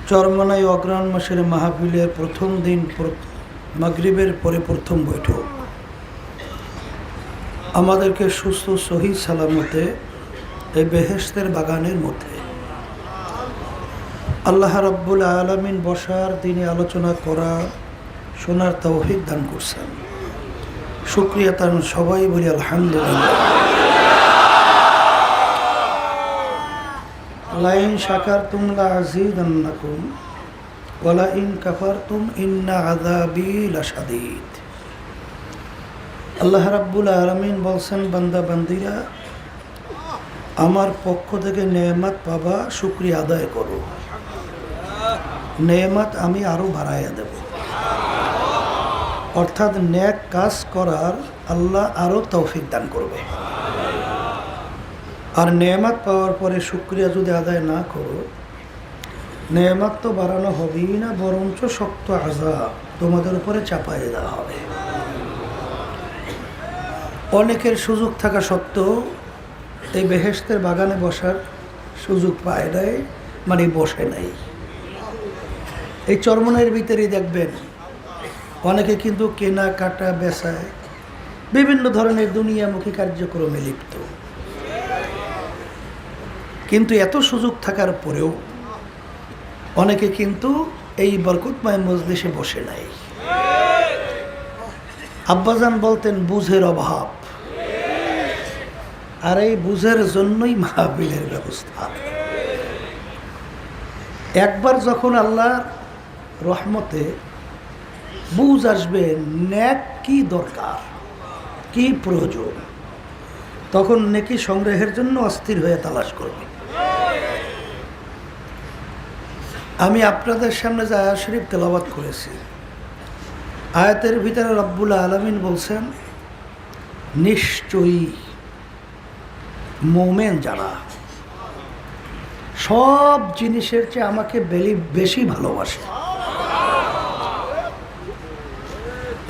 চরমনাই অগ্রহায়ণ মাসের মাহফিলের প্রথম দিন মাগরিবের পরে প্রথম বৈঠক আমাদেরকে সুস্থ সহি সালামতে এই বেহেশতের বাগানের মধ্যে আল্লাহ রাব্বুল আলামিন বসার দিনে আলোচনা করা শোনার তৌফিক দান করছেন। শুকরিয়া তার সবাই বলি আলহামদুলিল্লাহ। লাইন শাকারতুম লাযীদান্নাকুম ওয়া লাইন কাফারতুম ইন্না আযাবী লাশাদীদ। আল্লাহ রাব্বুল আলামিন বলছেন, বান্দা বান্দিরা আমার পক্ষ থেকে নেয়ামত পাবা, শুকরিয়া আদায় করো, নেয়ামত আমি আরো বাড়াইয়া দেব। অর্থাৎ নেক কাজ করার আল্লাহ আরো তৌফিক দান করবে। আর নেয়ামত পাওয়ার পরে শুকরিয়া যদি আদায় না করো, নেয়ামত তো বাড়ানো হবেই না, বরঞ্চ শক্ত আযাব তোমাদের উপরে চাপাইয়ে দেওয়া হবে। অনেকের সুযোগ থাকা সত্ত্বেও এই বেহেশতের বাগানে বসার সুযোগ পায় নাই, মানে বসে নাই। এই চরমনের ভিতরেই দেখবেন অনেকে কিন্তু কেনা কাটা বেচায় বিভিন্ন ধরনের দুনিয়ামুখী কার্যক্রমে লিপ্ত, কিন্তু এত সুযোগ থাকার পরেও অনেকে কিন্তু এই বরকতময় মজলিসে বসে নাই। আব্বাজান বলতেন বুঝের অভাব, আর এই বুঝের জন্যই মাহফিলের ব্যবস্থা। একবার যখন আল্লাহর রহমতে বুঝ আসবে নেক কি দরকার, কি প্রয়োজন, তখন নেকি সংগ্রহের জন্য অস্থির হয়ে তালাশ করবে। আমি আপনাদের সামনে যে আয়াত শরীফ তেলাওয়াত করেছি, আয়াতের ভিতরে রব্বুল আলামিন বলছেন, নিশ্চয়ই মোমেন যারা সব জিনিসের চেয়ে আমাকে বেশি ভালোবাসে।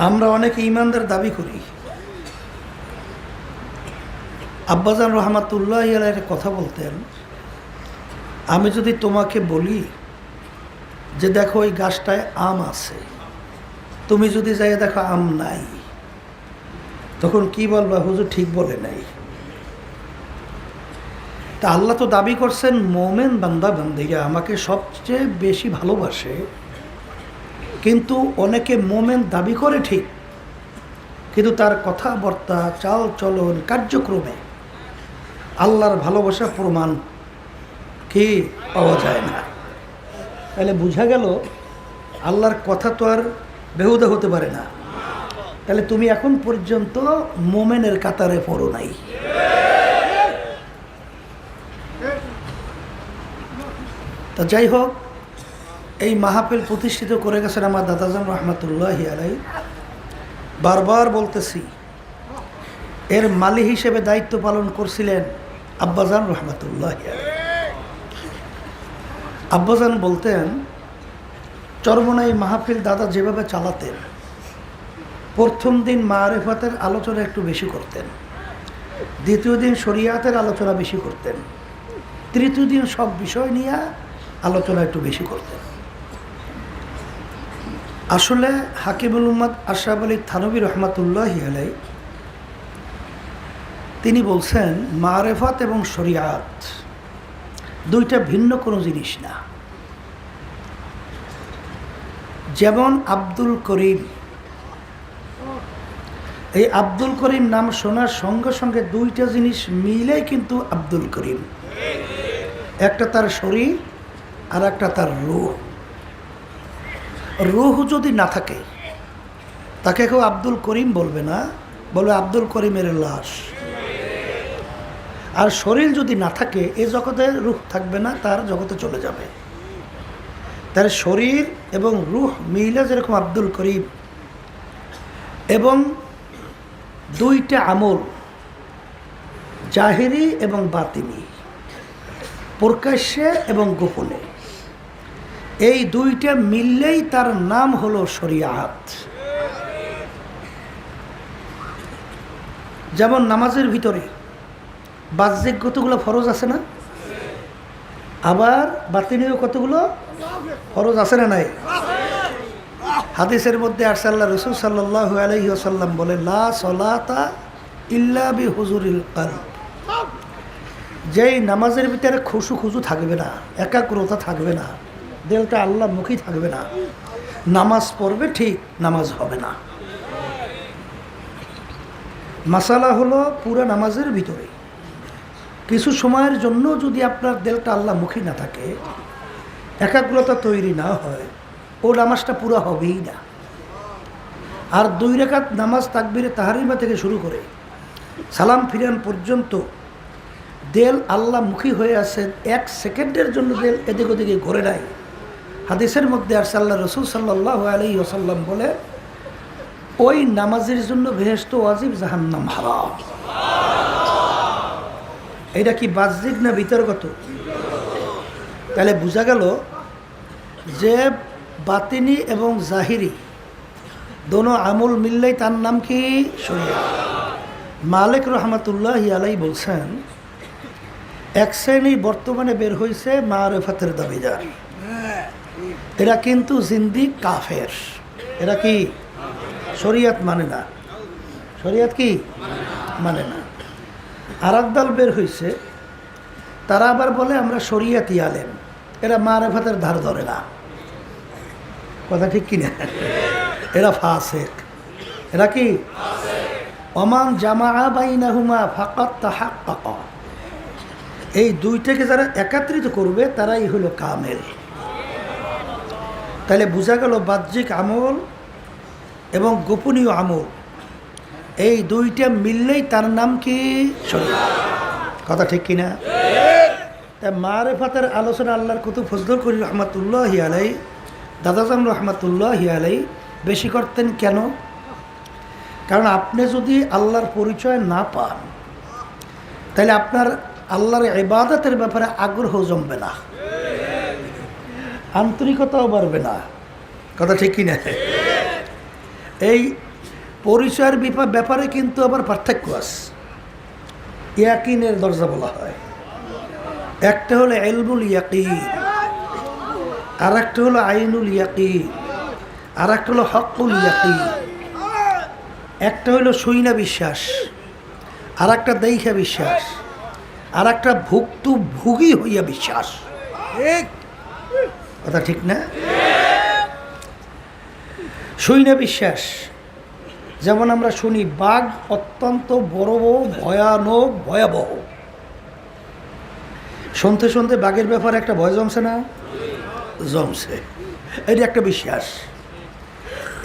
আমরা অনেকে ঈমানদার দাবি করি। আব্বাজান রহমাতুল্লাহ আলাইহির কথা বলতেন, আমি যদি তোমাকে বলি যে দেখো ওই গাছটায় আম আছে, তুমি যদি যাই দেখো আম নাই, তখন কি বলবা? হুজুর ঠিক বলে নাই। তা আল্লাহ তো দাবি করছেন মোমেন বান্দা বান্দিরা আমাকে সবচেয়ে বেশি ভালোবাসে, কিন্তু অনেকে মোমেন দাবি করে ঠিক, কিন্তু তার কথাবার্তা, চাল চলন, কার্যক্রমে আল্লাহর ভালোবাসা প্রমাণ কি পাওয়া যায় না। তাহলে বোঝা গেল আল্লাহর কথা তো আর বেহুদা হতে পারে না। তাহলে তুমি এখন পর্যন্ত মোমেনের কাতারে পড়ো নাই। তা যাই হোক, এই মাহফিল প্রতিষ্ঠিত করে গেছেন আমার দাদাজান রহমাতুল্লাহি আলাইহি। বারবার বলতেছি, এর মালি হিসেবে দায়িত্ব পালন করছিলেন আব্বাজান রহমাতুল্লাহি আলাইহি। আব্বাজান বলতেন, চরমনাই মাহফিল দাদা যেভাবে চালাতেন, প্রথম দিন মারিফাতের আলোচনা একটু বেশি করতেন, দ্বিতীয় দিন শরিয়াতের আলোচনা বেশি করতেন, তৃতীয় দিন সব বিষয় নিয়ে আলোচনা একটু বেশি করতেন। আসলে হাকিমুল উম্মাত আশরাফ আলী থানভী রহমাতুল্লাহি আলাইহি তিনি বলছেন, মারিফাত এবং শরিয়াত দুইটা ভিন্ন কোনো জিনিস না। যেমন আব্দুল করিম, এই আব্দুল করিম নাম শোনার সঙ্গে সঙ্গে দুইটা জিনিস মিলেই কিন্তু আব্দুল করিম, একটা তার শরীর আর একটা তার রূহ। রূহ যদি না থাকে তাকে কেউ আব্দুল করিম বলবে না, বলবে আব্দুল করিমের লাশ। আর শরীর যদি না থাকে এ জগতে রূহ থাকবে না, তার জগতে চলে যাবে। তার শরীর এবং রূহ মিলে যেরকম আব্দুল করিম, এবং দুইটা আমল জাহেরি এবং বাতিনি, প্রকাশ্যে এবং গোপনে, এই দুইটা মিললেই তার নাম হলো শরিয়াত। যেমন নামাজের ভিতরে বাহ্যিক কতগুলো ফরজ আছে না, আবার বাতিনিও কতগুলো ফরজ আছে না নাই? হাদিসের মধ্যে আসছে আল্লাহ রাসূল সাল্লাল্লাহু আলাইহি ওয়াসাল্লাম বলে, লা সলাতা ইল্লা বিহুজুরিল কলব। যেই নামাজের ভিতরে খুশু থাকবে না, একাগ্রতা থাকবে না, দিলটা আল্লাহমুখী থাকবে না, নামাজ পড়বে ঠিক, নামাজ হবে না। মাসালা হলো পুরো নামাজের ভিতরে কিছু সময়ের জন্য যদি আপনার দিলটা আল্লাহমুখী না থাকে, একাগ্রতা তৈরি না হয়, ও নামাজটা পুরো হবেই না। আর 2 রাকাত নামাজ তাকবীরে তাহরিমা থেকে শুরু করে সালাম ফিরান পর্যন্ত দেল আল্লাহমুখী হয়ে আছে, 1 সেকেন্ডের জন্য দেল এদিক ওদিকে ঘুরে নাই। হাদিসের মধ্যে আর আল্লাহ রাসূল সাল্লাল্লাহু আলাইহি ওয়াসাল্লাম বলে, ওই নামাজের জন্য বেহেশত ওয়াজিব, জাহান্নাম হারাম। এটা কি বাহ্যিক না বিতর্কত? তাহলে বোঝা গেল যে বাতিনি এবং জাহিরি দোনো আমল মিললেই তার নাম কি শরীয়ত। মালিক রহমাতুল্লাহি আলাইহি বলছেন, এক শ্রেণী বর্তমানে বের হয়েছে মারিফাতের দাবিদার, এরা কিন্তু জিন্দিক কাফের। এরা কি শরীয়ত মানে না? শরীয়ত কি মানে না। আর এক দল বের হয়েছে, তারা আবার বলে আমরা শরীয়তি আলেম, এরা মারিফাতের ধার ধরে না। কথা ঠিক কিনা? এরা ফাসিক। এরা কি? ওমান জামা বাইনাহুমা ফাকাত তাহাক্কাকা। এই দুইটাকে যারা একত্রিত করবে তারাই হলো কামেল। তাহলে বোঝা গেল বাহ্যিক আমল এবং গোপনীয় আমল, এই দুইটা মিললেই তার নাম কি শরীয়ত। কথা ঠিক কিনা? তাই মারিফাতের আলোচনা আল্লাহর কুতুব ফজলুল করিম রহমাতুল্লাহি আলাইহি, দাদাজান রহমাতুল্লাহি আলাইহি বেশি করতেন। কেন? কারণ আপনি যদি আল্লাহর পরিচয় না পান, তাহলে আপনার আল্লাহর ইবাদতের ব্যাপারে আগ্রহ জমবে না, আন্তরিকতাও বাড়বে না। কথা ঠিক কিনা? এই পরিচয়ের ব্যাপারে কিন্তু আবার পার্থক্য আছে। ইয়াকিনের দরজা বলা হয়। একটা হলো ইলমুল ইয়াকিন, আর একটা হলো আইনুল ইয়াকিন, আর একটা হলো হকুল ইয়াকিন। একটা হলো শুইনা বিশ্বাস, আর একটা দেইখা বিশ্বাস, আর একটা ভুক্তভোগী হইয়া বিশ্বাস। কথা ঠিক না? শুইনা বিশ্বাস, যেমন আমরা শুনি বাঘ অত্যন্ত বড়, ভয়ানক, ভয়াবহ। শুনতে শুনতে বাঘের ব্যাপারে একটা ভয় জমছে না? জমছে। এটি একটা বিশ্বাস।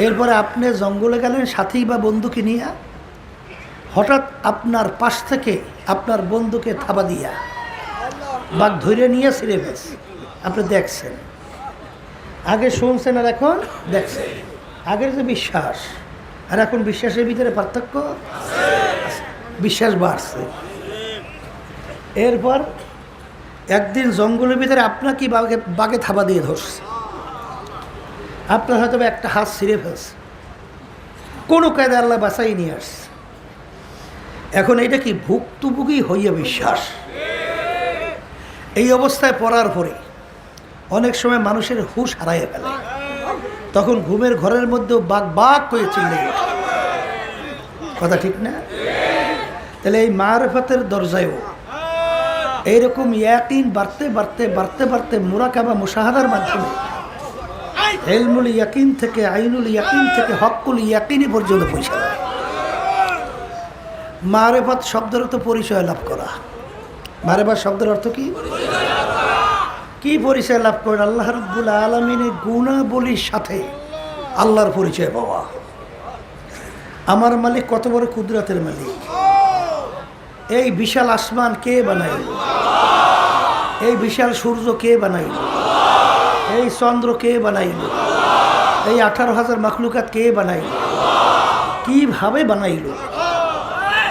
এরপরে আপনি জঙ্গলে গেলেন সাথী বা বন্ধুকে নিয়ে, হঠাৎ আপনার পাশ থেকে আপনার বন্ধুকে থাবা দিয়া বাঘ ধরে নিয়ে ছিঁড়ে ফেলছে। আপনি দেখছেন, আগে শুনছেন আর এখন দেখছেন। আগের যে বিশ্বাস আর এখন বিশ্বাসের ভিতরে পার্থক্য, বিশ্বাস বাড়ছে। এরপর একদিন জঙ্গলের ভিতরে আপনাকে বাঘে থাবা দিয়ে ধরছে, আপনার হয়তো একটা হাত ছিঁড়ে ফেলছে, কোনো কায়দা আল্লাহ বাঁচাই নিয়ে আসছে। এখন এটা কি ভুক্তভোগী হইয়া বিশ্বাস। এই অবস্থায় পড়ার পরে অনেক সময় মানুষের হুঁশ হারাইয়া ফেলে, তখন ঘুমের ঘরের মধ্যেও বাঘ বাঘ করে চিল্লে। কথা ঠিক না? তাহলে এই মারিফাতের দরজায়ও এইরকম ইয়াকিন বাড়তে বাড়তে বাড়তে বাড়তে মুরাকাবা মুশাহাদার মাধ্যমে ইলমুল ইয়াকিন থেকে, আইনুল ইয়াকিন থেকে হকুল ইয়াকিনি পর্যন্ত পৌঁছে যায়। মারিফাত শব্দের অর্থ পরিচয় লাভ করা। মারিফাত শব্দের অর্থ কি? কি পরিচয় লাভ করেন? আল্লাহ রাব্বুল আলামিনের গুণাবলীর সাথে আল্লাহর পরিচয় পাওয়া। আমার মালিক কত বড় কুদরতের মালিক। এই বিশাল আসমান কে বানাইল? এই বিশাল সূর্য কে বানাইল? এই চন্দ্র কে বানাইল? এই 18,000 মাখলুকাত কে বানাইল? কিভাবে বানাইল?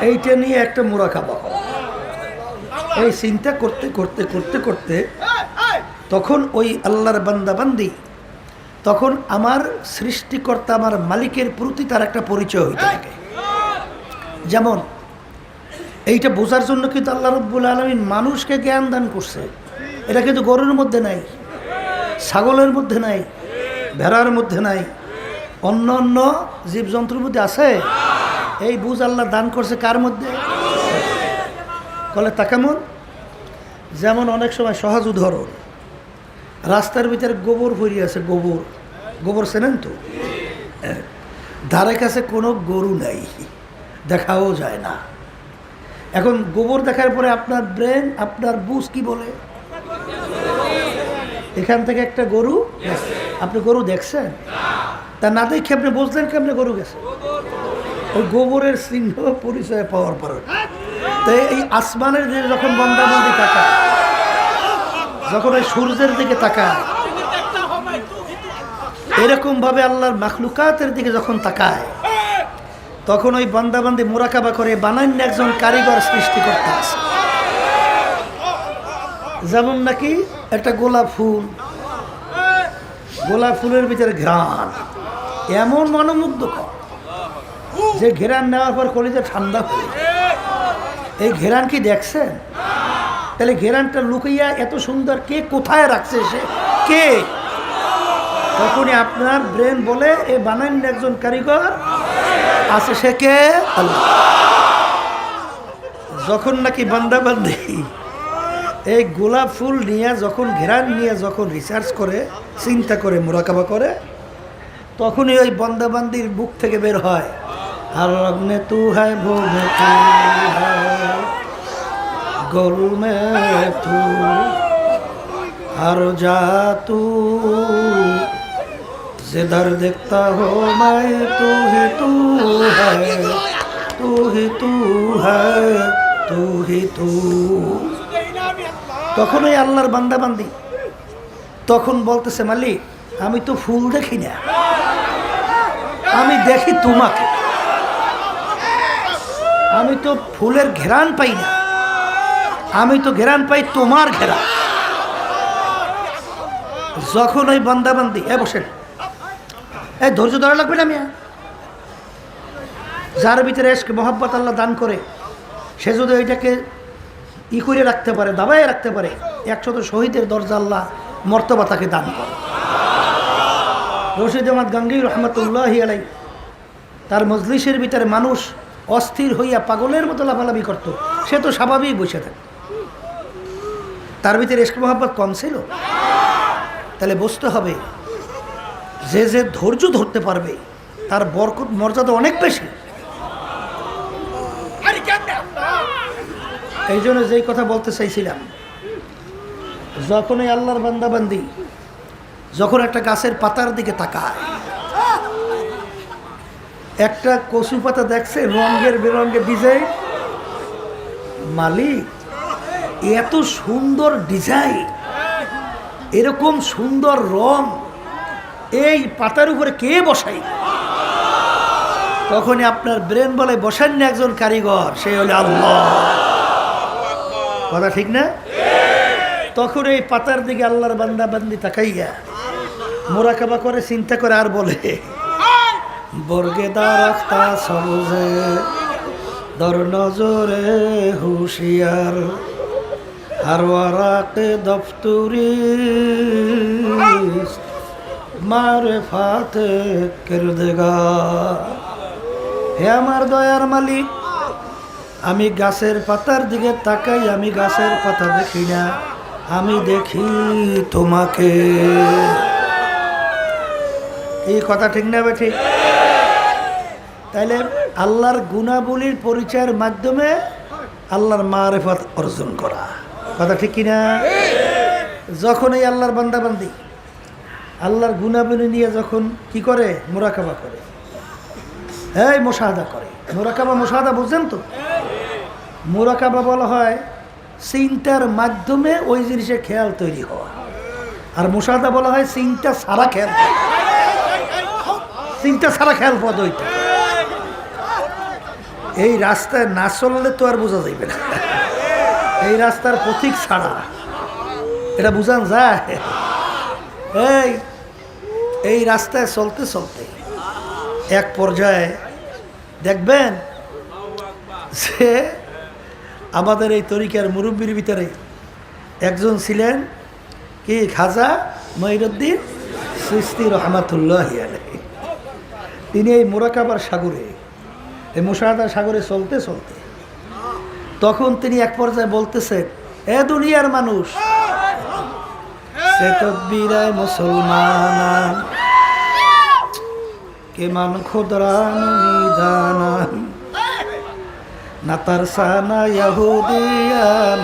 এইটা নিয়ে একটা মুরাকাবা। এই চিন্তা করতে করতে করতে করতে তখন ওই আল্লাহর বান্দাবান্দি, তখন আমার সৃষ্টিকর্তা, আমার মালিকের প্রতি তার একটা পরিচয় হইতে থাকে। যেমন এইটা বোঝার জন্য কিন্তু আল্লাহ রাব্বুল আলামিন মানুষকে জ্ঞান দান করছে। এটা কিন্তু গরুর মধ্যে নাই, ছাগলের মধ্যে নাই, ভেড়ার মধ্যে নাই, অন্য অন্য জীবজন্তুর মধ্যে আছে। এই বুঝ আল্লাহ দান করছে কার মধ্যে? বলে তা কেমন? যেমন অনেক সময় সহজ উদাহরণ, রাস্তার ভিতরে গোবর ভরিয়ে আছে, গোবর গোবর চেনেন তো? ধারে কাছে কোনো গরু নাই, দেখাও যায় না। এখন গোবর দেখার পরে আপনার ব্রেন, আপনার বুঝ কি বলে? এখান থেকে একটা গরু, আপনি গরু দেখছেন? তা না দেখে আপনি বুঝলেন কেমনে গরু গেছে? ওই গোবরের চিহ্ন পরিচয় পাওয়ার পর। তাই এই আসমানের দিকে যখন বন্দাবন্দি তাকায়, যখন ওই সূর্যের দিকে তাকায়, এরকম ভাবে আল্লাহর মাখলুকাতের দিকে যখন তাকায়, তখন ওই বান্দাবান্দি মুরাকাবা করে বানান্য একজন কারিগর সৃষ্টি করতে আছে। যেমন নাকি একটা গোলাপ ফুল, গোলাপ ফুলের ভিতরে ঘ্রাণ এমন মনোমুগ্ধকর যে ঘেরান নেওয়ার পর কলিজা ঠান্ডা হয়ে যায়। এই ঘেরান কি দেখছেন? তাহলে ঘেরানটা লুকিয়ে এত সুন্দর কে কোথায় রাখছে, সে কে? তখনই আপনার ব্রেন বলে এ বানান্য একজন কারিগর আছে, সে কে? আল্লাহ। যখন নাকি বান্দাবান্দি এই গোলাপ ফুল নিয়ে, যখন ঘেরান নিয়ে যখন রিসার্চ করে, চিন্তা করে, মুরাকাবা করে, তখনই ওই বান্দাবান্দির বুক থেকে বের হয়, আর রগ্নে তু হ্যায় ভোগ গোল মে তু আর যা তু जिधर देखता हो मैं तू ही तू है, तू ही तू है, तू ही तू। তখন ওই আল্লাহর বান্দাবান্দি তখন বলতেছে, মালিক আমি তো ফুল দেখি না, আমি দেখি তোমাকে, আমি তো ফুলের ঘেরান পাই না, আমি তো ঘেরান পাই তোমার ঘেরান। যখন ওই বান্দাবান্দি বসেন, এই ধৈর্য ধরা লাগবে না মিয়া, যার ভিতরে এসক মোহাব্বত আল্লাহ দান করে, সে যদি ওইটাকে করে রাখতে পারে, দাবায় রাখতে পারে, 100 শহীদের দরজা আল্লাহ মর্তবা তাকে দান করে। রশিদ আহমদ গাঙ্গুহি রহমতুল্লাহি আলাইহি তার মজলিসের ভিতরে মানুষ অস্থির হইয়া পাগলের মতো লাফালাফি করত, সে তো স্বাভাবিক বসে থাকে। তার ভিতরে এসক মোহাব্বত কম ছিল? তাহলে বুঝতে হবে যে যে ধৈর্য ধরতে পারবে তার বরকত মর্যাদা অনেক বেশি। এই জন্য যেই কথা বলতে চাইছিলাম, যখন এই আল্লাহর বান্দাবান্দি যখন একটা গাছের পাতার দিকে তাকায়, একটা কচু পাতা দেখছে রঙের বেরঙে ডিজাইন, মালিক এত সুন্দর ডিজাইন, এরকম সুন্দর রং এই পাতার উপরে কে বসাই? তখনই আপনার ব্রেন বলে বসান না একজন কারিগর, সে হলে আল্লাহ। কথা ঠিক না? তখন এই পাতার দিকে আল্লাহর বান্দাবান্দি তাকাইয়া মুরাকাবা করে, চিন্তা করে, আর বলে বর্গে দারাখতা সবজে দর নজরে হুশিয়ার আর ওয়ারাকে দফতুরি মারেফাতে কিরদেগা। হে আমার দয়ার মালিক, আমি গাছের পাতার দিকে তাকাই, আমি গাছের পাতা দেখি না, আমি দেখি তোমাকে। এই কথা ঠিক না বে? ঠিক। তাইলে আল্লাহর গুণাবলীর পরিচয়ের মাধ্যমে আল্লাহর মারেফত অর্জন করা, কথা ঠিক কিনা? যখন এই আল্লাহর বান্দাবান্দি আল্লাহর গুণাবলী নিয়ে যখন কি করে, মুরাকাবা করে, এই মুশাহাদা করে। মুরাকাবা মুশাহাদা বুঝছেন তো? মুরাকাবা বলা হয় চিন্তার মাধ্যমে ওই জিনিসের খেয়াল তৈরি হওয়া, আর মুশাহাদা বলা হয় চিন্তা ছাড়া খেয়াল, চিন্তা ছাড়া খেয়াল পদ্ধতি। এই রাস্তায় না চললে তো আর বোঝা যাইবে না, এই রাস্তার পথিক ছাড়া এটা বুঝান যায়? এই রাস্তায় চলতে চলতে এক পর্যায়ে দেখবেন যে আমাদের এই তরিকার মুরব্বির ভিতরে একজন ছিলেন কি খাজা মঈনুদ্দিন চিশতি রহমাতুল্লাহি আলাইহি। তিনি এই মুরাকাবার সাগরে, এই মুশাহাদার সাগরে চলতে চলতে তখন তিনি এক পর্যায়ে বলতেছেন, এ দুনিয়ার মানুষ, সে তদবিরায় মুসলমান কেমান খুদরান মিদানান নাতারসানা ইয়াহুদিয়ান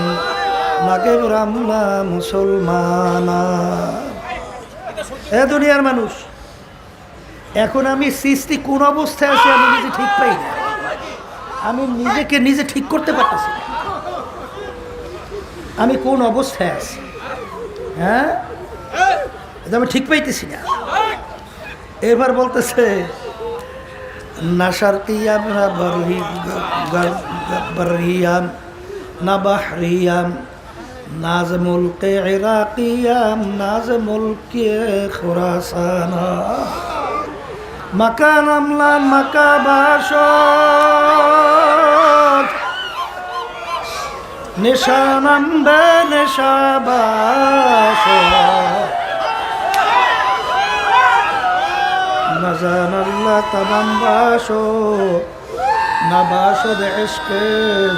নাগেব রামলা মুসলমানা। এ দুনিয়ার মানুষ, এখন আমি সৃষ্টি কোন অবস্থায় আছি আমি নিজে ঠিক পাই না, আমি নিজেকে নিজে ঠিক করতে পারতেছি না, আমি কোন অবস্থায় আছি, হ্যাঁ এটা আমি ঠিক পাইতেছি না। এবার বলতেছে না শারকিয়াম না বারহিয়াম না বাহরিয়াম নাজ মুলকে ইরাকিয়াম নাজ মুলকে খুরাসানা মাকান আমলান মাকাবাশত নিশানাম বে নিশাবাশত নাজানাল্লাহ তামাম বাশো না বাশদ ইশকে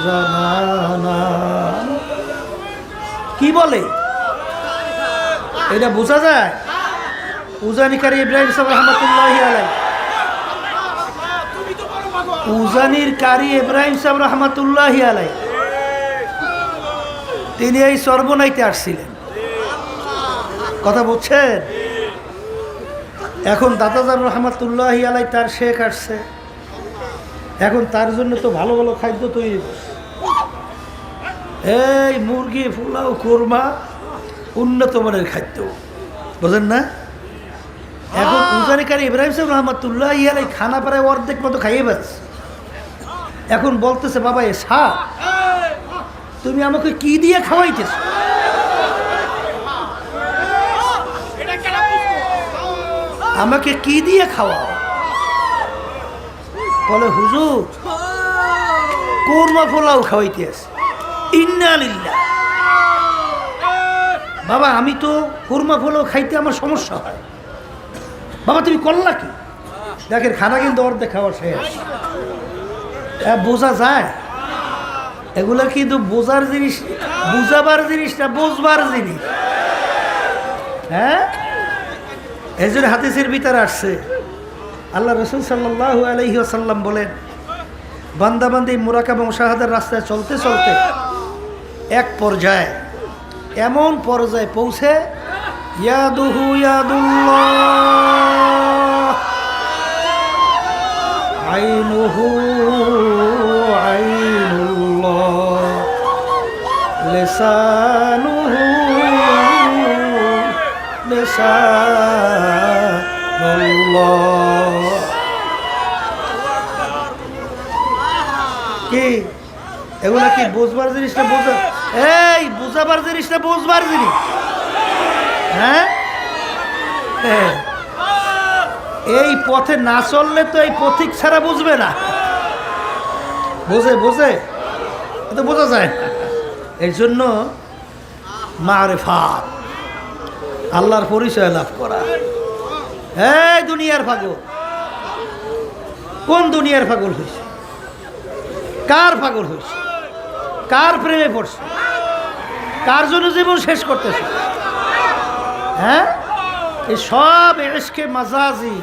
জানানা। কি বলে এটা বোঝা যায়? উজানিকারী ইব্রাহিম সাহেব রহমতুল্লাহি আলাইহি, উজানির কারি ইব্রাহিম সাহেব রহমতুল্লাহি আলাইহি তিনি এই সর্বনাইতে আসছিলেন, কথা বলছেন। এখন দাদাজান রহমতুল্লাহি আলাইহি তার শেখ আসছে, এখন তার জন্য তো ভালো ভালো খাদ্য তৈরি করছে, এই মুরগি পোলাও কোরমা উন্নত মানের খাদ্য, বোঝেন না? এখন উজানিকারী ইব্রাহিম সাহেব রহমতুল্লাহি আলাইহি খানা প্রায় অর্ধেক মতো খাইয়ে ফেলছে। এখন বলতেছে, বাবা এ সাপ, তুমি আমাকে কি দিয়ে খাওয়াইতেছ? আমাকে কি দিয়ে খাওয়াও? বলে হুজুর কোরমা পোলাও খাওয়াইতে আছে। ইন্না লিল্লাহ। বাবা আমি তো কোরমা পোলাও খাইতে আমার সমস্যা হয়। বাবা তুমি করলা কি? দেখেন খানা কিন্তু অর্ধেক খাওয়া শেষ। বোঝা যায় এগুলা কিন্তু বোঝার জিনিস, বুঝাবার জিনিস না, বুঝবার জিনিস। হ্যাঁ, এই জন্য হাদিসের ভিতরে আসছে আল্লাহ রাসূল সাল্লাল্লাহু আলাইহি ওয়াসাল্লাম বলেন, বান্দা বান্দি মুরাকাবা মুশাহাদার রাস্তায় চলতে চলতে এক পর্যায়ে, এমন পর্যায়ে পৌঁছে ইয়াদুহু ইয়াদুল্লাহ আইনুহু আইনুল্লাহ লিসানুহু লিসানুল্লাহ। কি এগুলা কি বুঝবার জিনিস না বোঝা, এই বুঝাবার জিনিস না বুঝবার জিনিস? হ্যাঁ, এই পথে না চললে তো এই পথিক ছাড়া বুঝবে না। বোঝে বোঝে তো বোঝা যায় না। এই জন্য মারিফাত, আল্লাহর পরিচয় লাভ করা। এই দুনিয়ার পাগল, কোন দুনিয়ার পাগল হয়েছে? কার পাগল হয়েছে? কার প্রেমে পড়ছে? কার জন্য জীবন শেষ করতেছে? হ্যাঁ, এই সব ইশকে মাজাজি,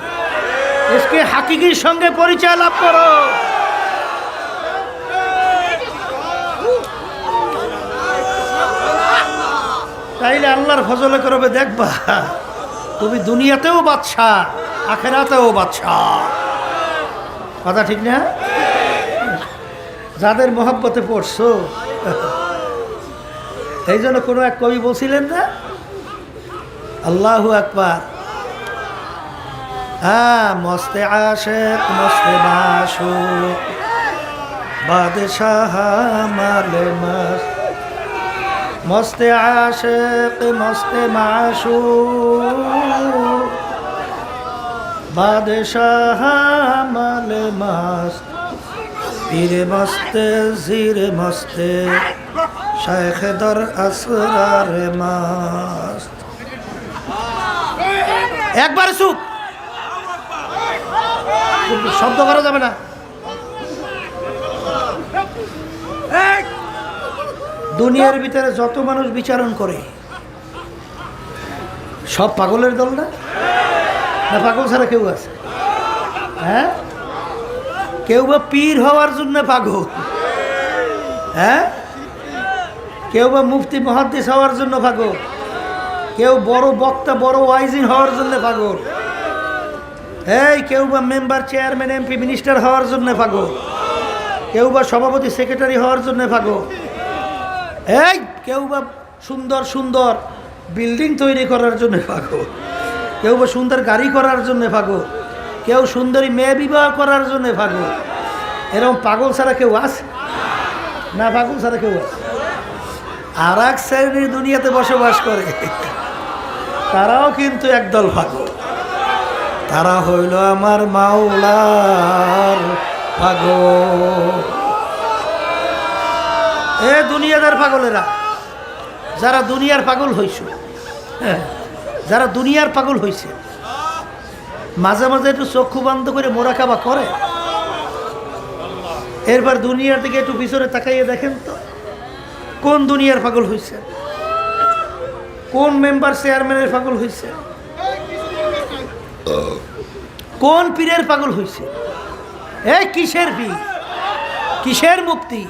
ইশকে হাকিকির সঙ্গে পরিচয় লাভ করো। তাইলে আল্লাহর ফজলে করবে, দেখবা তুমি দুনিয়াতেও বাদশা, আখেরাতেও বাদশা। কথা ঠিক না? যাদের মহব্বতে পড়ছো, এই জন্য কোনো এক কবি বলছিলেন না, আল্লাহু আকবার, হ্যাঁ, মস্তে আশেক মস্তে মাশুক বাদশাহ মালে মস্ত, মস্তে আশেক মস্তে মাশুক বাদশাহ মালে মস্ত, পীরে মস্তে জিরে মস্তে শেখ দর আসরার মাস্ত। একবার চুপ, শব্দ করা যাবে না। দুনিয়ার ভিতরে যত মানুষ বিচারণ করে সব পাগলের দল না? না পাগল ছাড়া কেউ আছে? হ্যাঁ, কেউ বা পীর হওয়ার জন্য পাগল, হ্যাঁ, কেউ বা মুফতি মুহাদ্দিস হওয়ার জন্য পাগল, কেউ বড় বক্তা বড় ওয়াইজিন হওয়ার জন্য পাগল, এই কেউ বা মেম্বার চেয়ারম্যান এমপি মিনিস্টার হওয়ার জন্য পাগল, কেউ বা সভাপতি সেক্রেটারি হওয়ার জন্য পাগল, এই কেউ বা সুন্দর সুন্দর বিল্ডিং তৈরি করার জন্য পাগল, কেউ বা সুন্দর গাড়ি করার জন্য পাগল, কেউ সুন্দরী মেয়ে বিবাহ করার জন্য পাগল। এরকম পাগল ছাড়া কেউ আছে না? পাগল ছাড়া কেউ আছে? আর এক শ্রেণীর দুনিয়াতে বসবাস করে, তারাও কিন্তু একদল পাগল। তারা হইল আমার মাওলার পাগল। এ দুনিয়াদার পাগলেরা, যারা দুনিয়ার পাগল হইছে, হ্যাঁ, যারা দুনিয়ার পাগল হইছে, মাঝে মাঝে একটু চক্ষু বন্ধ করে মোরাকাবা করে, এরপর দুনিয়ার দিকে একটু পিছনে তাকাইয়ে দেখেন তো কোন দুনিয়ার পাগল হইছে, কোন মেম্বার চেয়ারম্যানের পাগল হইছে, কোন পীরের পাগল হইছে। এই কিসের পীর, কিসের মুক্তি?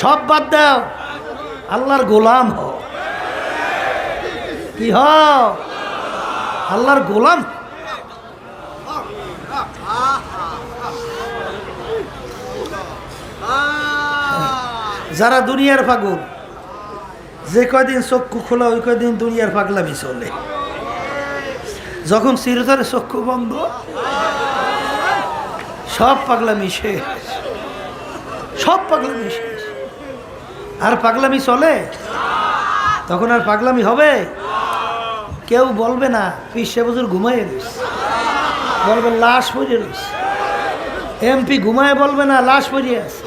সব বাদ দাও, আল্লাহর গোলাম হও। কি হও? আল্লাহর গোলাম। যারা দুনিয়ার পাগল, যে কয়দিন চক্ষু খোলা ওই কয়দিন দুনিয়ার পাগলামি চলে। যখন চিরতরে চক্ষু বন্ধ, সব পাগলামি শেষ, সব পাগলামি শেষ। আর পাগলামি চলে, তখন আর পাগলামি হবে? কেউ বলবে না পীর সাহেব হুজুর ঘুমাইয়ে রয়েছে, বলবে লাশ পড়ে রয়েছে। এমপি ঘুমায় বলবে না লাশ পড়িয়ে আছে,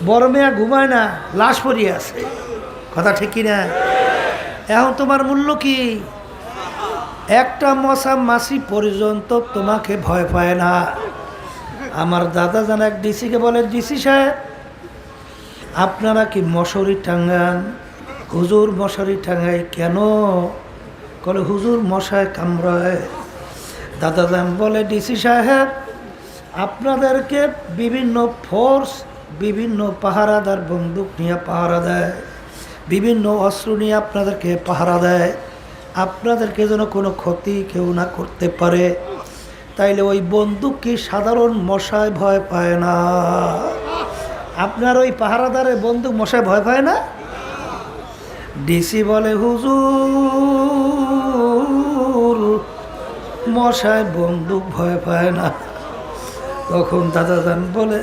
বড় মেয়া ঘুমায় না লাশ পড়িয়ে আছে। কথা ঠিক কিনা? এখন তোমার মূল্য কি? একটা মশা মাছি পর্যন্ত তোমাকে ভয় পায় না। আমার দাদা জান এক ডিসিকে বলে, ডিসি সাহেব আপনারা কি মশারি টাঙ্গান? হুজুর মশারি টাঙ্গাই কেন? বলে হুজুর মশায় কামড়ায়। দাদা জান বলে, ডিসি সাহেব আপনাদেরকে বিভিন্ন ফোর্স, বিভিন্ন পাহারাদার বন্দুক নিয়ে পাহারা দেয়, বিভিন্ন অস্ত্র নিয়ে আপনাদেরকে পাহারা দেয়, আপনাদেরকে যেন কোনো ক্ষতি কেউ না করতে পারে। তাইলে ওই বন্দুক কি সাধারণ মশায় ভয় পায় না? আপনার ওই পাহারাদারের বন্দুক মশায় ভয় পায় না? ডিসি বলে, হুজুর মশায় বন্দুক ভয় পায় না। তখন দাদা জান বলে,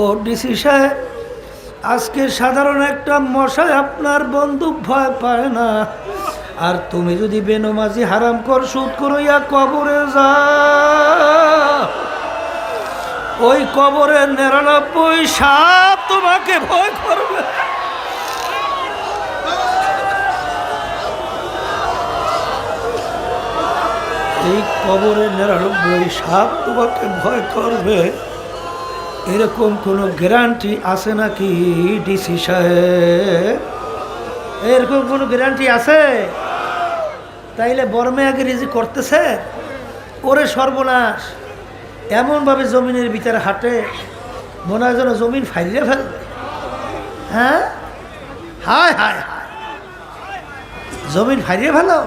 ও ডিসি সাহেব আজকে সাধারণ একটা মশায় আপনার বন্দুক ভয় পায় না। আর তুমি যদি বেনমাজি হারাম কর সুদ করিয়া কবরে যা, ওই কবরে 99 সাপ তোমাকে ভয় করবে। এই কবরে 99 সাপ তোমাকে ভয় করবে, এরকম কোনো গ্যারান্টি আছে নাকি ডিসি সাহেব? এরকম কোনো গ্যারান্টি আছে? তাইলে বর্মেয়াকে রিজি করতেছে, ওরে সর্বনাশ। এমনভাবে জমিনের ভিতরে হাঁটে মনে হয় যেন জমিন ফাইলে ফেলবে। হ্যাঁ, হায় হায় হায়, জমিন ফাইলে ফেলো।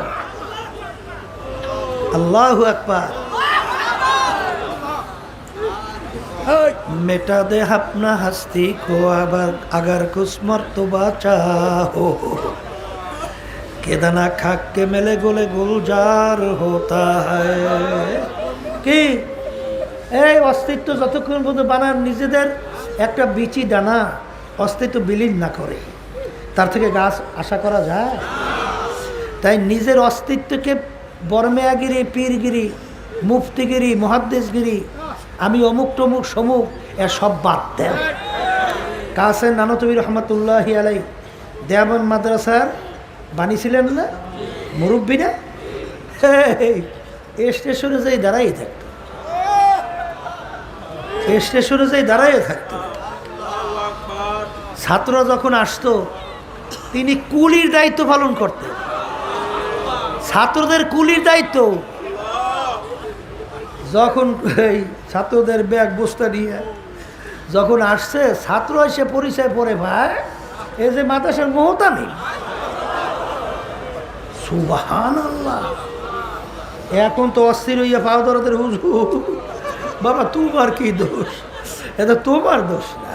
আল্লাহু আকবার। मेटा दे अपना हस्ती को अगर कुछ मर्तबा चाहो, केदाना खाक के मेले गोले गुलजार होता है। কি এই অস্তিত্ব যতক্ষণ পর্যন্ত বানান নিজেদের একটা বিচি দানা অস্তিত্ব বিলীন না করে, তার থেকে গাছ আশা করা যায়? তাই নিজের অস্তিত্বকে বর্মেয়াগিরি, পীরগিরি, মুফতিগিরি, মুহাদ্দিসগিরি, আমি অমুক টমুক সমুক এর সব বাদ দেন। কাসেম নানতবী রহমতুল্লাহি আলাই দেওবন্দ মাদ্রাসার বানিয়েছিলেন না, মুরব্বী না? স্টেশনে যাই দাঁড়াই থাকতো, স্টেশনে যাই দাঁড়াই থাকতো। ছাত্ররা যখন আসতো তিনি কুলির দায়িত্ব পালন করতেন, ছাত্রদের কুলির দায়িত্ব। যখন এই ছাত্রদের ব্যাগ বস্তা নিয়ে যখন আসছে, ছাত্র এসে পরিচয় পড়ে, ভাই এই যে মাদ্রাসার মোহতামি। সুবহানাল্লাহ। এখন তো অস্থির হইয়া পাও দরদের হুজুর, বাবা তোমার কি দোষ? এটা তোমার দোষ না।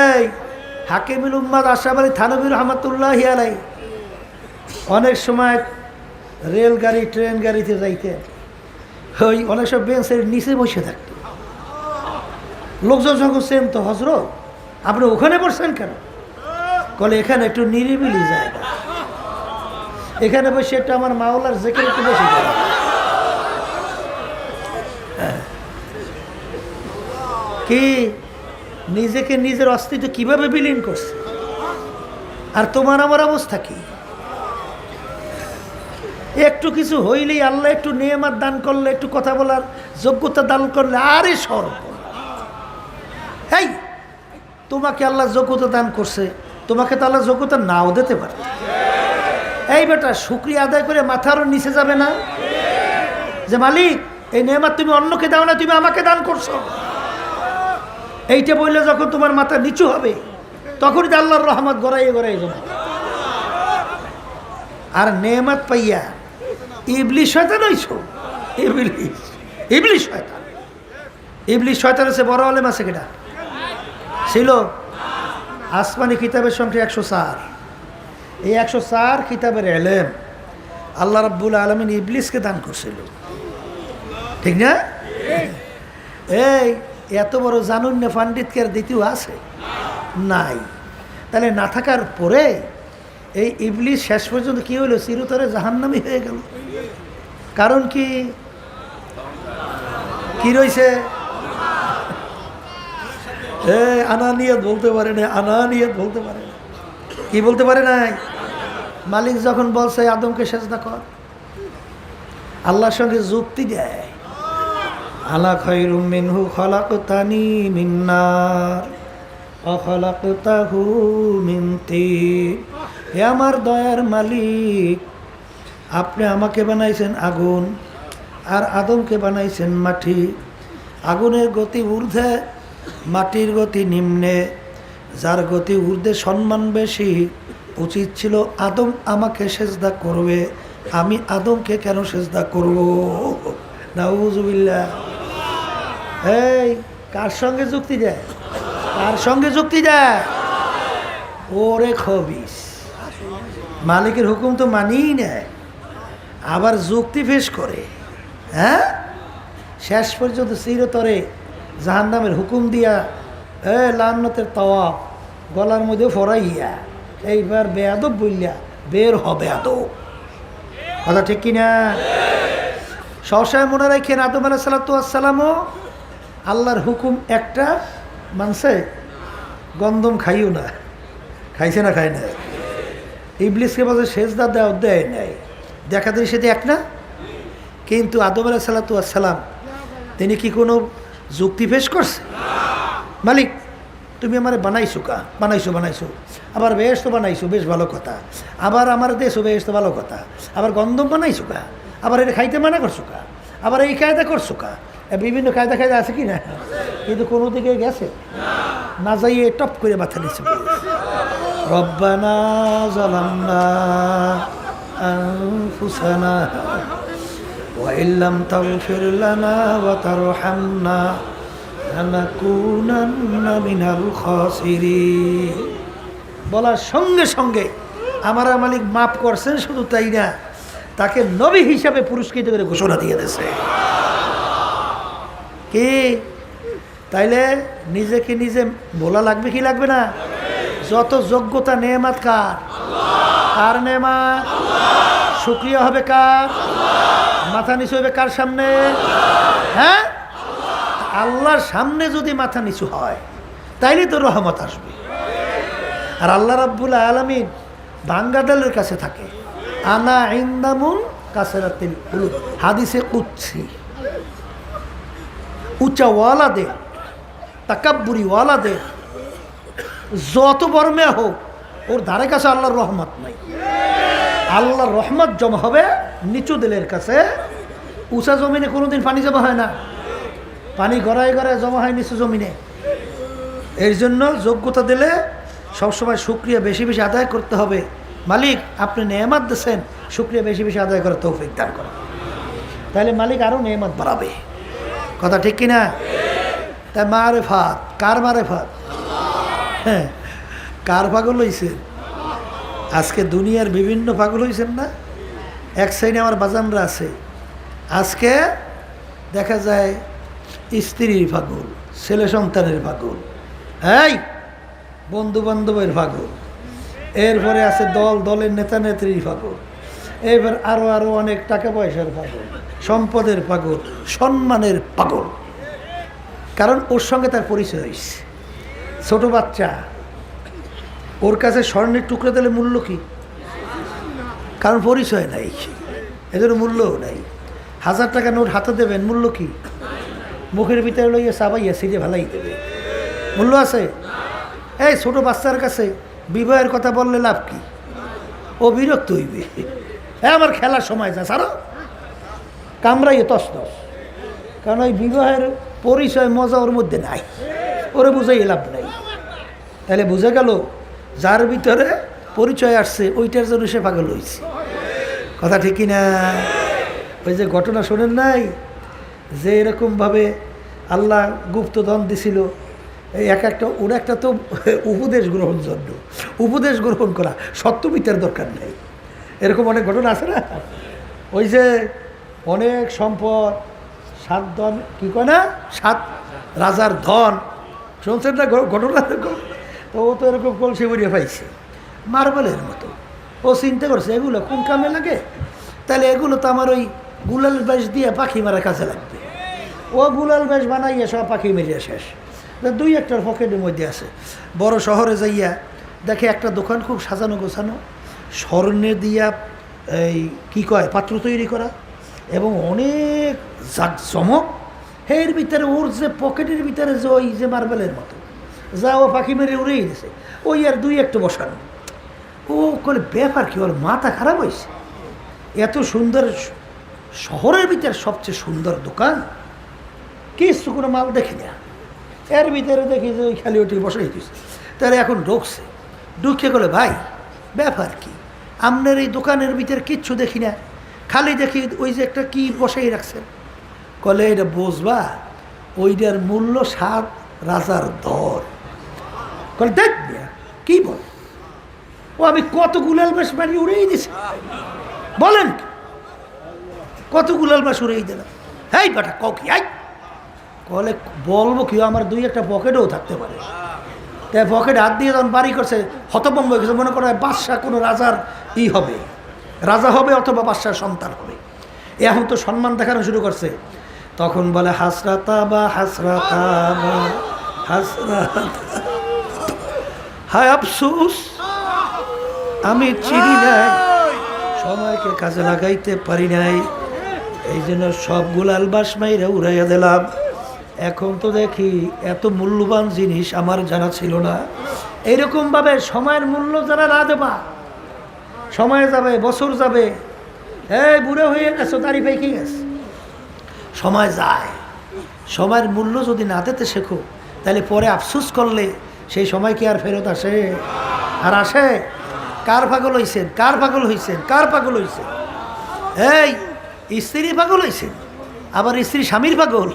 এই হাকিমুল উম্মাদ আশরাফ আলী থানভী রহমতুল্লাহি আলাই অনেক সময় রেলগাড়ি ট্রেন গাড়িতে যাইতে ওই অনেক সব বেঞ্চের নিচে বসে থাকত। লোকজন যখন সেম তো হজরত আপনি ওখানে বসছেন কেন? বলে এখানে একটু নিরিবিলি জায়গা, এখানে বসে একটু আমার মাওলার জিকির একটু বসে যায়। কি নিজেকে নিজের অস্তিত্ব কিভাবে বিলীন করছে? আর তোমার আমার অবস্থা কি? একটু কিছু হইলেই আল্লাহ একটু নেয়ামত দান করলে, একটু কথা বলার যোগ্যতা দান করলে, আরে সর্ব এই তোমাকে আল্লাহ যোগ্যতা দান করছে, তোমাকে তো আল্লাহ যোগ্যতা নাও দিতে পারে। এই বেটা শুকরিয়া আদায় করে মাথার নিচে যাবে না যে মালিক এই নেয়ামত তুমি অন্যকে দাও না, তুমি আমাকে দান করছো। এইটা বললে যখন তোমার মাথা নিচু হবে, তখনই তো আল্লাহর রহমত গড়াইয়ে গড়াইয়ে যাবে। আর নেয়ামত পাইয়া ইবলিস শয়তান হইছো। ইবলিস শয়তান, ইবলিস শয়তান আছে। বড় আলেম আছে কেটা ছিল? আসমানি কিতাবের সংখ্যা 104। এই 104 কিতাবের এলেম আল্লাহ রাব্বুল আলামিন ইবলিসকে দান করছিল, ঠিক না? এই এত বড় জানুন না পণ্ডিতকে আর দ্বিতীয় আছে নাই? তাহলে না থাকার পরে এই ইবলিস শেষ পর্যন্ত কি হলো? চিরতরে জাহান্নামী হয়ে গেল। কারণ কি কি রয়েছে? আনানিয়ত বলতে পারে না, আনানিয়ত বলতে পারে না। কি বলতে পারে নাই? মালিক যখন বলছে আদমকে সেজদা কর, আল্লাহর সঙ্গে যুক্তি দেয়। আলা খায়রুম মিনহু খলাকতানি মিন নার ওয়া খলাকতাহু মিন তিন। হে আমার দয়ার মালিক, আপনি আমাকে বানাইছেন আগুন আর আদমকে বানাইছেন মাটি। আগুনের গতি ঊর্ধ্বে, মাটির গতি নিম্নে। যার গতি ঊর্ধ্বে সম্মান বেশি, উচিত ছিল আদম আমাকে সেজদা করবে, আমি আদমকে কেন সেজদা করব? নাউজুবিল্লাহ। এই কার সঙ্গে যুক্তি দেয়? কার সঙ্গে যুক্তি দেয়? ওরে খবিস, মালিকের হুকুম তো মানিই নেয়, আবার যুক্তি পেশ করে। হ্যাঁ, শেষ পর্যন্ত চিরতরে জাহান্নামের হুকুম দিয়া লান্নতের তাওয়াফ গলার মধ্যে ফরাইয়া এইবার বেয়াদব বললিয়া বের হবে আদব। কথা ঠিক কিনা? সবসময় মনে রাখেন, আদম আলাইহিস সালামও আল্লাহর হুকুম একটা মানছে, গন্ধম খাইও না। খাইছে না? খায় না। ইবলিসকে বলছে সেজদা দেওয়া, দেয় নাই, দেখা যায় সেটা এক না। কিন্তু আদম আলাইহিস সালাম তিনি কি কোনো যুক্তি পেশ করছে? মালিক তুমি আমারে বানাইছো কা? বানাইছো। আবার বেশ তো বানাইছো, বেশ ভালো কথা। আবার আমার দেশও বেশ তো ভালো কথা। আবার গন্ধম বানাইছো কা? আবার এটা খাইতে মানা করছো কা? আবার এই কায়দা করছো কা? বিভিন্ন কায়দা আছে কি না? কিন্তু কোনো দিকে গেছে না, যাইয়ে টপ করে মাথা নিচে। রব্বানা যালামনা আনফুসানা ওয়া ইল্লাম তাগফির লানা ওয়া তারহামনা লানাকুনান্না মিনাল খাসিরিন। বলার সঙ্গে সঙ্গে আমার মালিক মাফ করছেন, শুধু তাই না, তাকে নবী হিসাবে পুরস্কৃত করে ঘোষণা দিয়ে দিয়েছে। কি তাইলে নিজেকে নিজে বলা লাগবে কি লাগবে না? যত যোগ্যতা নেয়ামত কার? কার নেয়ামত? শুকরিয়া হবে কার? মাথা নিচু হবে কার সামনে? হ্যাঁ, আল্লাহর সামনে যদি মাথা নিচু হয় তাইলে তো রহমত আসবে। আর আল্লাহ রাব্বুল আলামিন বান্দাদের কাছে থাকে। আনা ইনদামুন কাসরাতিল কুলুব, হাদিসে কুদসি। উচ্চা ওয়ালাদের, তাকাব্বুরি ওয়ালাদের যত বড় মেয়ে হোক, ওর ধারে কাছে আল্লাহর রহমত নাই। আল্লাহর রহমত জমা হবে নিচু দিলের কাছে। উঁচা জমিনে কোনোদিন পানি জমা হয় না, পানি গড়ায় গড়ায় জমা হয় নিচু জমিনে। এর জন্য যোগ্যতা দিলে সবসময় শুকরিয়া বেশি বেশি আদায় করতে হবে। মালিক আপনি নেয়ামত দিয়েছেন, শুকরিয়া বেশি বেশি আদায় করে তৌফিক দান করেন, তাহলে মালিক আরও নেয়ামত বাড়াবে। কথা ঠিক কিনা? তাই মারেফাত, কার মারেফাত? হ্যাঁ, কার পাগল হয়েছেন? আজকে দুনিয়ার বিভিন্ন পাগল হয়েছেন না? এক সাইডে আমার বাজানরা আছে, আজকে দেখা যায় স্ত্রীর পাগল, ছেলে সন্তানের পাগল, এই বন্ধু বান্ধবের পাগল, এরপরে আছে দলের নেতা নেত্রীর পাগল, এবার আরও অনেক টাকা পয়সার পাগল, সম্পদের পাগল, সম্মানের পাগল। কারণ ওর সঙ্গে তার পরিচয় হয়েছে। ছোট বাচ্চা, ওর কাছে স্বর্ণের টুকরো দিলে মূল্য কি? কারণ পরিচয় নাই, এদের মূল্যও নাই। 1000 টাকা নোট হাতে দেবেন, মূল্য কি? মুখের ভিতরে লইয়া চাবাইয়া সিজে ভালাই দেবে, মূল্য আছে? এই ছোট বাচ্চার কাছে বিবাহের কথা বললে লাভ কি? ও বিরক্ত হইবে। হ্যাঁ, আমার খেলার সময় যা সারো, কামড়াইয়ে তস তস। কারণ ওই বিবাহের পরিচয় মজা ওর মধ্যে নাই, ওরে বুঝাই লাভ নাই। তাহলে বুঝে গেল যার ভিতরে পরিচয় আসছে ওইটার জন্য সে পাগল হয়েছে। কথা ঠিক কিনা? ওই যে ঘটনা শোনেন নাই, যে এরকমভাবে আল্লাহ গুপ্তধন দিছিল, এই ওর একটা তো উপদেশ গ্রহণ জন্য, উপদেশ গ্রহণ করা, সত্যবিচার দরকার নেই, এরকম অনেক ঘটনা আছে না? ওই যে অনেক সম্পদ, 7 ধন, কী কয় না, 7 রাজার ধন, শুনছেন না ঘটনা? তো ও তো এরকম কলসি বেরিয়ে পাইছে মার্বেলের মতো। ও চিন্তা করছে এগুলো কোন কামে লাগে, তাহলে এগুলো তো আমার ওই গুলাল বেশ দিয়ে পাখি মারা কাজে লাগবে। ও গুলাল বেশ বানাইয়া সব পাখি মেরিয়া শেষ। 2-1টার পকেটের মধ্যে আছে। বড় শহরে যাইয়া দেখে একটা দোকান খুব সাজানো গোছানো, স্বর্ণে দিয়া এই কী কয় পাত্র তৈরি করা, এবং অনেক জাকজমক। এর ভিতরে ওর যে পকেটের ভিতরে যে ওই যে মার্বেলের মতো যা ও পাখি মেরে উড়েই দিছে, ওই আর 2-1টা বসানো। ও করে ব্যাপার কি, ওর মাথা খারাপ হয়েছে। এত সুন্দর শহরের ভিতরে সবচেয়ে সুন্দর দোকান, কিছু কোনো মাল দেখি না, এর ভিতরে দেখি যে ওই খালি ওটি বসাই দিচ্ছে। তাহলে এখন ঢুকছে, ঢুকে গেলে ভাই ব্যাপার কি, আপনার এই দোকানের ভিতরে কিচ্ছু দেখি না, খালি দেখি ওই যে একটা কি বসাই রাখছেন। কলে এটা বুঝবা, ওইটার মূল্য 7 রাজার ধর। কলে দেখ কি বল, ও আমি কত গুলাল বাস মারি উড়েই দিছি, বলেন কত গুলাল বাস উড়েই দিলাম। হেই বেটা ক কি, আই কলে বলবো কি, আমার 2-1টা পকেটেও থাকতে পারে। তাই পকেটে হাত দিয়ে যখন বাড়ি করছে, হতভম্ব হয়ে গেছে, মনে করে বাদশাহ কোনো রাজার হবে, রাজা হবে অথবা বাদশার সন্তান হবে। এখন তো সম্মান দেখানো শুরু করছে। তখন বলে হাসরাতা বা হাসরাতা বা হাসরাতা, হায় আফসোস আমি চিনি নাই, সময়কে কাজে লাগাইতে পারি নাই, এই জন্য সব গুলাল বাস মাইরা উড়াইয়া দিলাম। এখন তো দেখি এত মূল্যবান জিনিস আমার জানা ছিল না। এইরকমভাবে সময়ের মূল্য যারা না দেবা, সময় যাবে, বছর যাবে, এই বুড়ো হয়ে গেছো, দাড়ি পেকে গেছে, সময় যায়। সময়ের মূল্য যদি না দিতে শেখো, তাহলে পরে আফসোস করলে সেই সময় কি আর ফেরত আসে? আর আসে? কার পাগল হয়েছেন, কার পাগল হয়েছেন, কার পাগল হয়েছেন? এই স্ত্রী পাগল হয়েছেন, আবার স্ত্রী স্বামীর পাগল।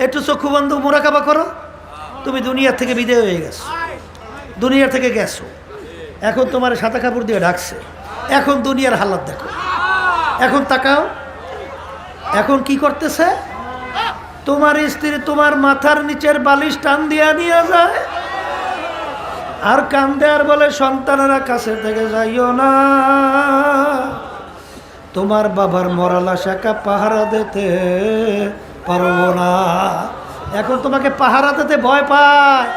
একটু চক্ষু বন্ধ মোরাকাবা করো, তুমি দুনিয়ার থেকে বিদায় হয়ে গেছো, দুনিয়ার থেকে গেছো, এখন তোমার সাদা কাপড় দিয়ে ঢাকছে। এখন দুনিয়ার হালাত দেখো, এখন তাকাও, এখন কি করতেছে? তোমার স্ত্রী তোমার মাথার নিচের বালিশ টান দিয়া নিয়ে যায়, আর কান্দে আর বলে সন্তানেরা কাছে থেকে যাইও না, তোমার বাবার মরালা শাখা পাহারা দিতে পারবো না। এখন তোমাকে পাহারা দিতে ভয় পায়,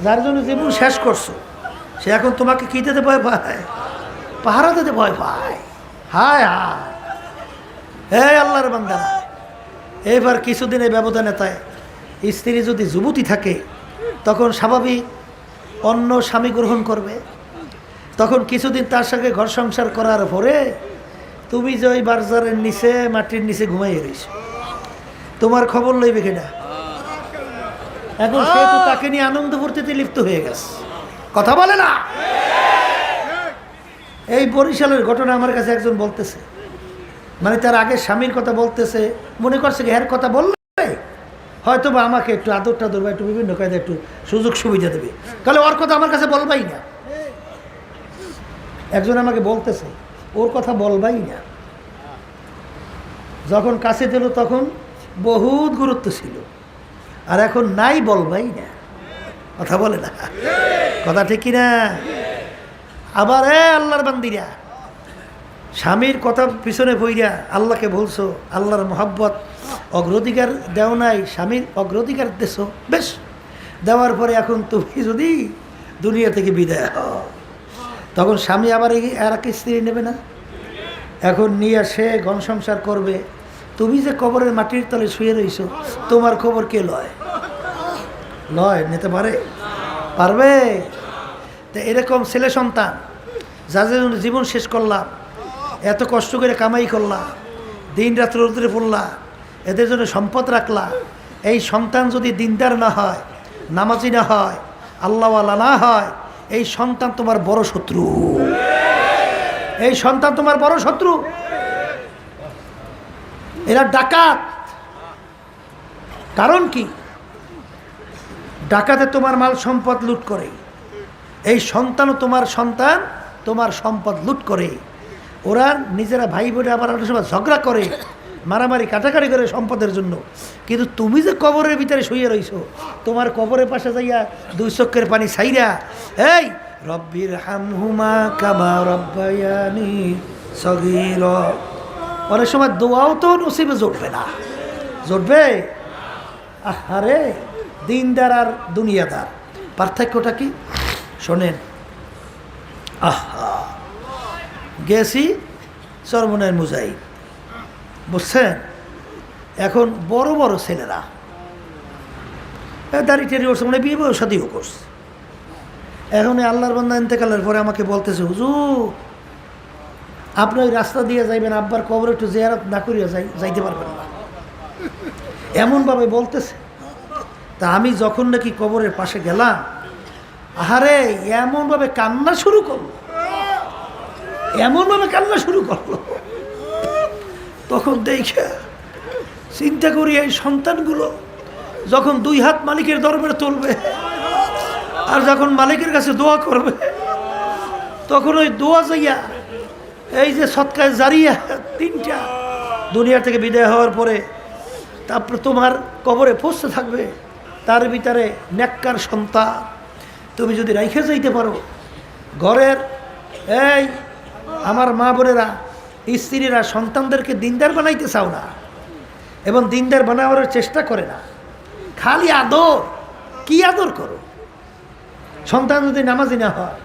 যার জন্য জীবন শেষ করছো, সে এখন তোমাকে কী দিতে ভয় পায়? পাহারা দিতে ভয় পায়। হায় হায়, হে আল্লাহর বান্দা, এবার কিছুদিনের ব্যবধানে তাই স্ত্রী যদি যুবতী থাকে তখন স্বাভাবিক অন্য স্বামী গ্রহণ করবে। তখন কিছুদিন তার সঙ্গে ঘর সংসার করার পরে তুমি যে ওই বাজারের নিচে মাটির নিচে ঘুমাইয়ে রয়েছ, তোমার খবর লইবে কিনা? এখন সে তো তাকে নিয়ে আনন্দ ফুর্তিতে লিপ্ত হয়ে গেছে, কথা বলে না। এই বরিশালের ঘটনা আমার কাছে একজন বলতেছে, মানে তার আগে স্বামীর কথা বলতেছে, মনে করছে এর কথা বললে হয়তো বা আমাকে একটু আদর টাদর বা একটু বিভিন্ন কায়দা একটু সুযোগ সুবিধা দেবে, তাহলে ওর কথা আমার কাছে বলবাই না। একজন আমাকে বলতেছে ওর কথা বলবাই না, যখন কাছে দিল তখন বহুত গুরুত্ব ছিল, আর এখন নাই বলবাই না, কথা বলে না, কথা ঠিক কিনা? আবার আল্লাহর বান্দিরা স্বামীর কথা পিছনে পইরা আল্লাহকে বলছো, আল্লাহর মহব্বত অগ্রাধিকার দেও নাই, স্বামীর অগ্রাধিকার দেছো, বেশ দেওয়ার পরে এখন তুমি যদি দুনিয়া থেকে বিদায় হও তখন স্বামী আবার আর এক স্ত্রী নেবে না? এখন নিয়ে সে ঘন সংসার করবে, তুমি যে কবরের মাটির তলে শুয়ে রইছো তোমার খবর কে লয়? নিতে পারবে? তো এরকম ছেলে সন্তান যাদের জীবন শেষ করলাম, এত কষ্ট করে কামাই করলাম, দিন রাত্র রোদরে পড়লা, এদের জন্য সম্পদ রাখলা, এই সন্তান যদি দিনদার না হয়, নামাজি না হয়, আল্লাহওয়ালা না হয়, এই সন্তান তোমার বড় শত্রু। এই সন্তান তোমার বড় শত্রু। এরা ডাকাত। কারণ কি? ডাকাতে তোমার মাল সম্পদ লুট করে, এই সন্তানও তোমার সন্তান তোমার সম্পদ লুট করে। ওরা নিজেরা ভাই বোনে আবার অনেক সময় ঝগড়া করে, মারামারি কাটাকাটি করে সম্পদের জন্য। কিন্তু তুমি যে কবরের ভিতরে শুয়ে রইছো, তোমার কবরের পাশে যাইয়া দুই চোখের পানি ছাইরা এই রব্বির হামহুমা কামা রব্বায়ানি সগীরা, অনেক সময় দোয়াও তো নসিবে জুটবে না। জুটবে? আরে দিনদার আর দুনিয়াদার পার্থক্যটা কি শোনেন। গেছি চরমনের মুজাহিদ, বুঝছেন? এখন বড় বড় ছেলেরা দাড়ি টেরি করছে, মানে বিয়ে বয়স শাদিও করছে। এখন আল্লাহর বান্দা ইন্তেকালের পরে আমাকে বলতেছে, হুজুর আপনি ওই রাস্তা দিয়ে যাইবেন, আব্বার কবর একটু জিয়ারত না করিয়া যাইতে পারবেন না, এমনভাবে বলতেছে। তা আমি যখন নাকি কবরের পাশে গেলাম, আহারে এমনভাবে কান্না শুরু করলো, এমনভাবে কান্না শুরু করলো, তখন দেখে চিন্তা করি এই সন্তানগুলো যখন দুই হাত মালিকের দরবারে তুলবে আর যখন মালিকের কাছে দোয়া করবে, তখন ওই দোয়া যাইয়া এই যে সৎকায় জারিয়া তিনটা দুনিয়া থেকে বিদায় হওয়ার পরে তারপরে তোমার কবরে পৌঁছতে থাকবে। তার ভিতরে নেককার সন্তান তুমি যদি রাইখে যাইতে পারো ঘরের, এই আমার মা বোনেরা, স্ত্রীরা সন্তানদেরকে দিনদার বানাইতে চাও না এবং দিনদার বানানোর চেষ্টা করে না, খালি আদর। কি আদর করো? সন্তান যদি নামাজি না হয়,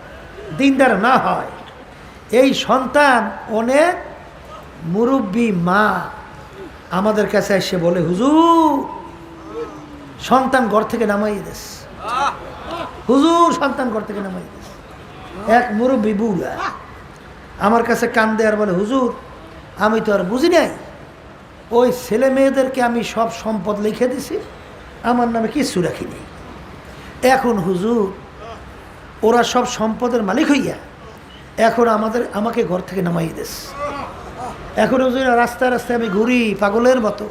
দিনদার না হয়, এই সন্তান অনেক মুরব্বী মা আমাদের কাছে এসে বলে, হুজুর সন্তান ঘর থেকে নামাই দেস, হুজুর সন্তান ঘর থেকে নামাই দেস। এক মুরব্বী বুড়া আমার কাছে কান্দে আর বলে, হুজুর আমি তো আর বুঝি নাই, ওই ছেলে মেয়েদেরকে আমি সব সম্পদ লিখে দিছি, আমার নামে কিছু রাখিনি। এখন হুজুর ওরা সব সম্পদের মালিক হইয়া এখন আমাকে ঘর থেকে নামাই দেস। এখন হুজুর রাস্তায় রাস্তায় আমি ঘুরি পাগলের মতো,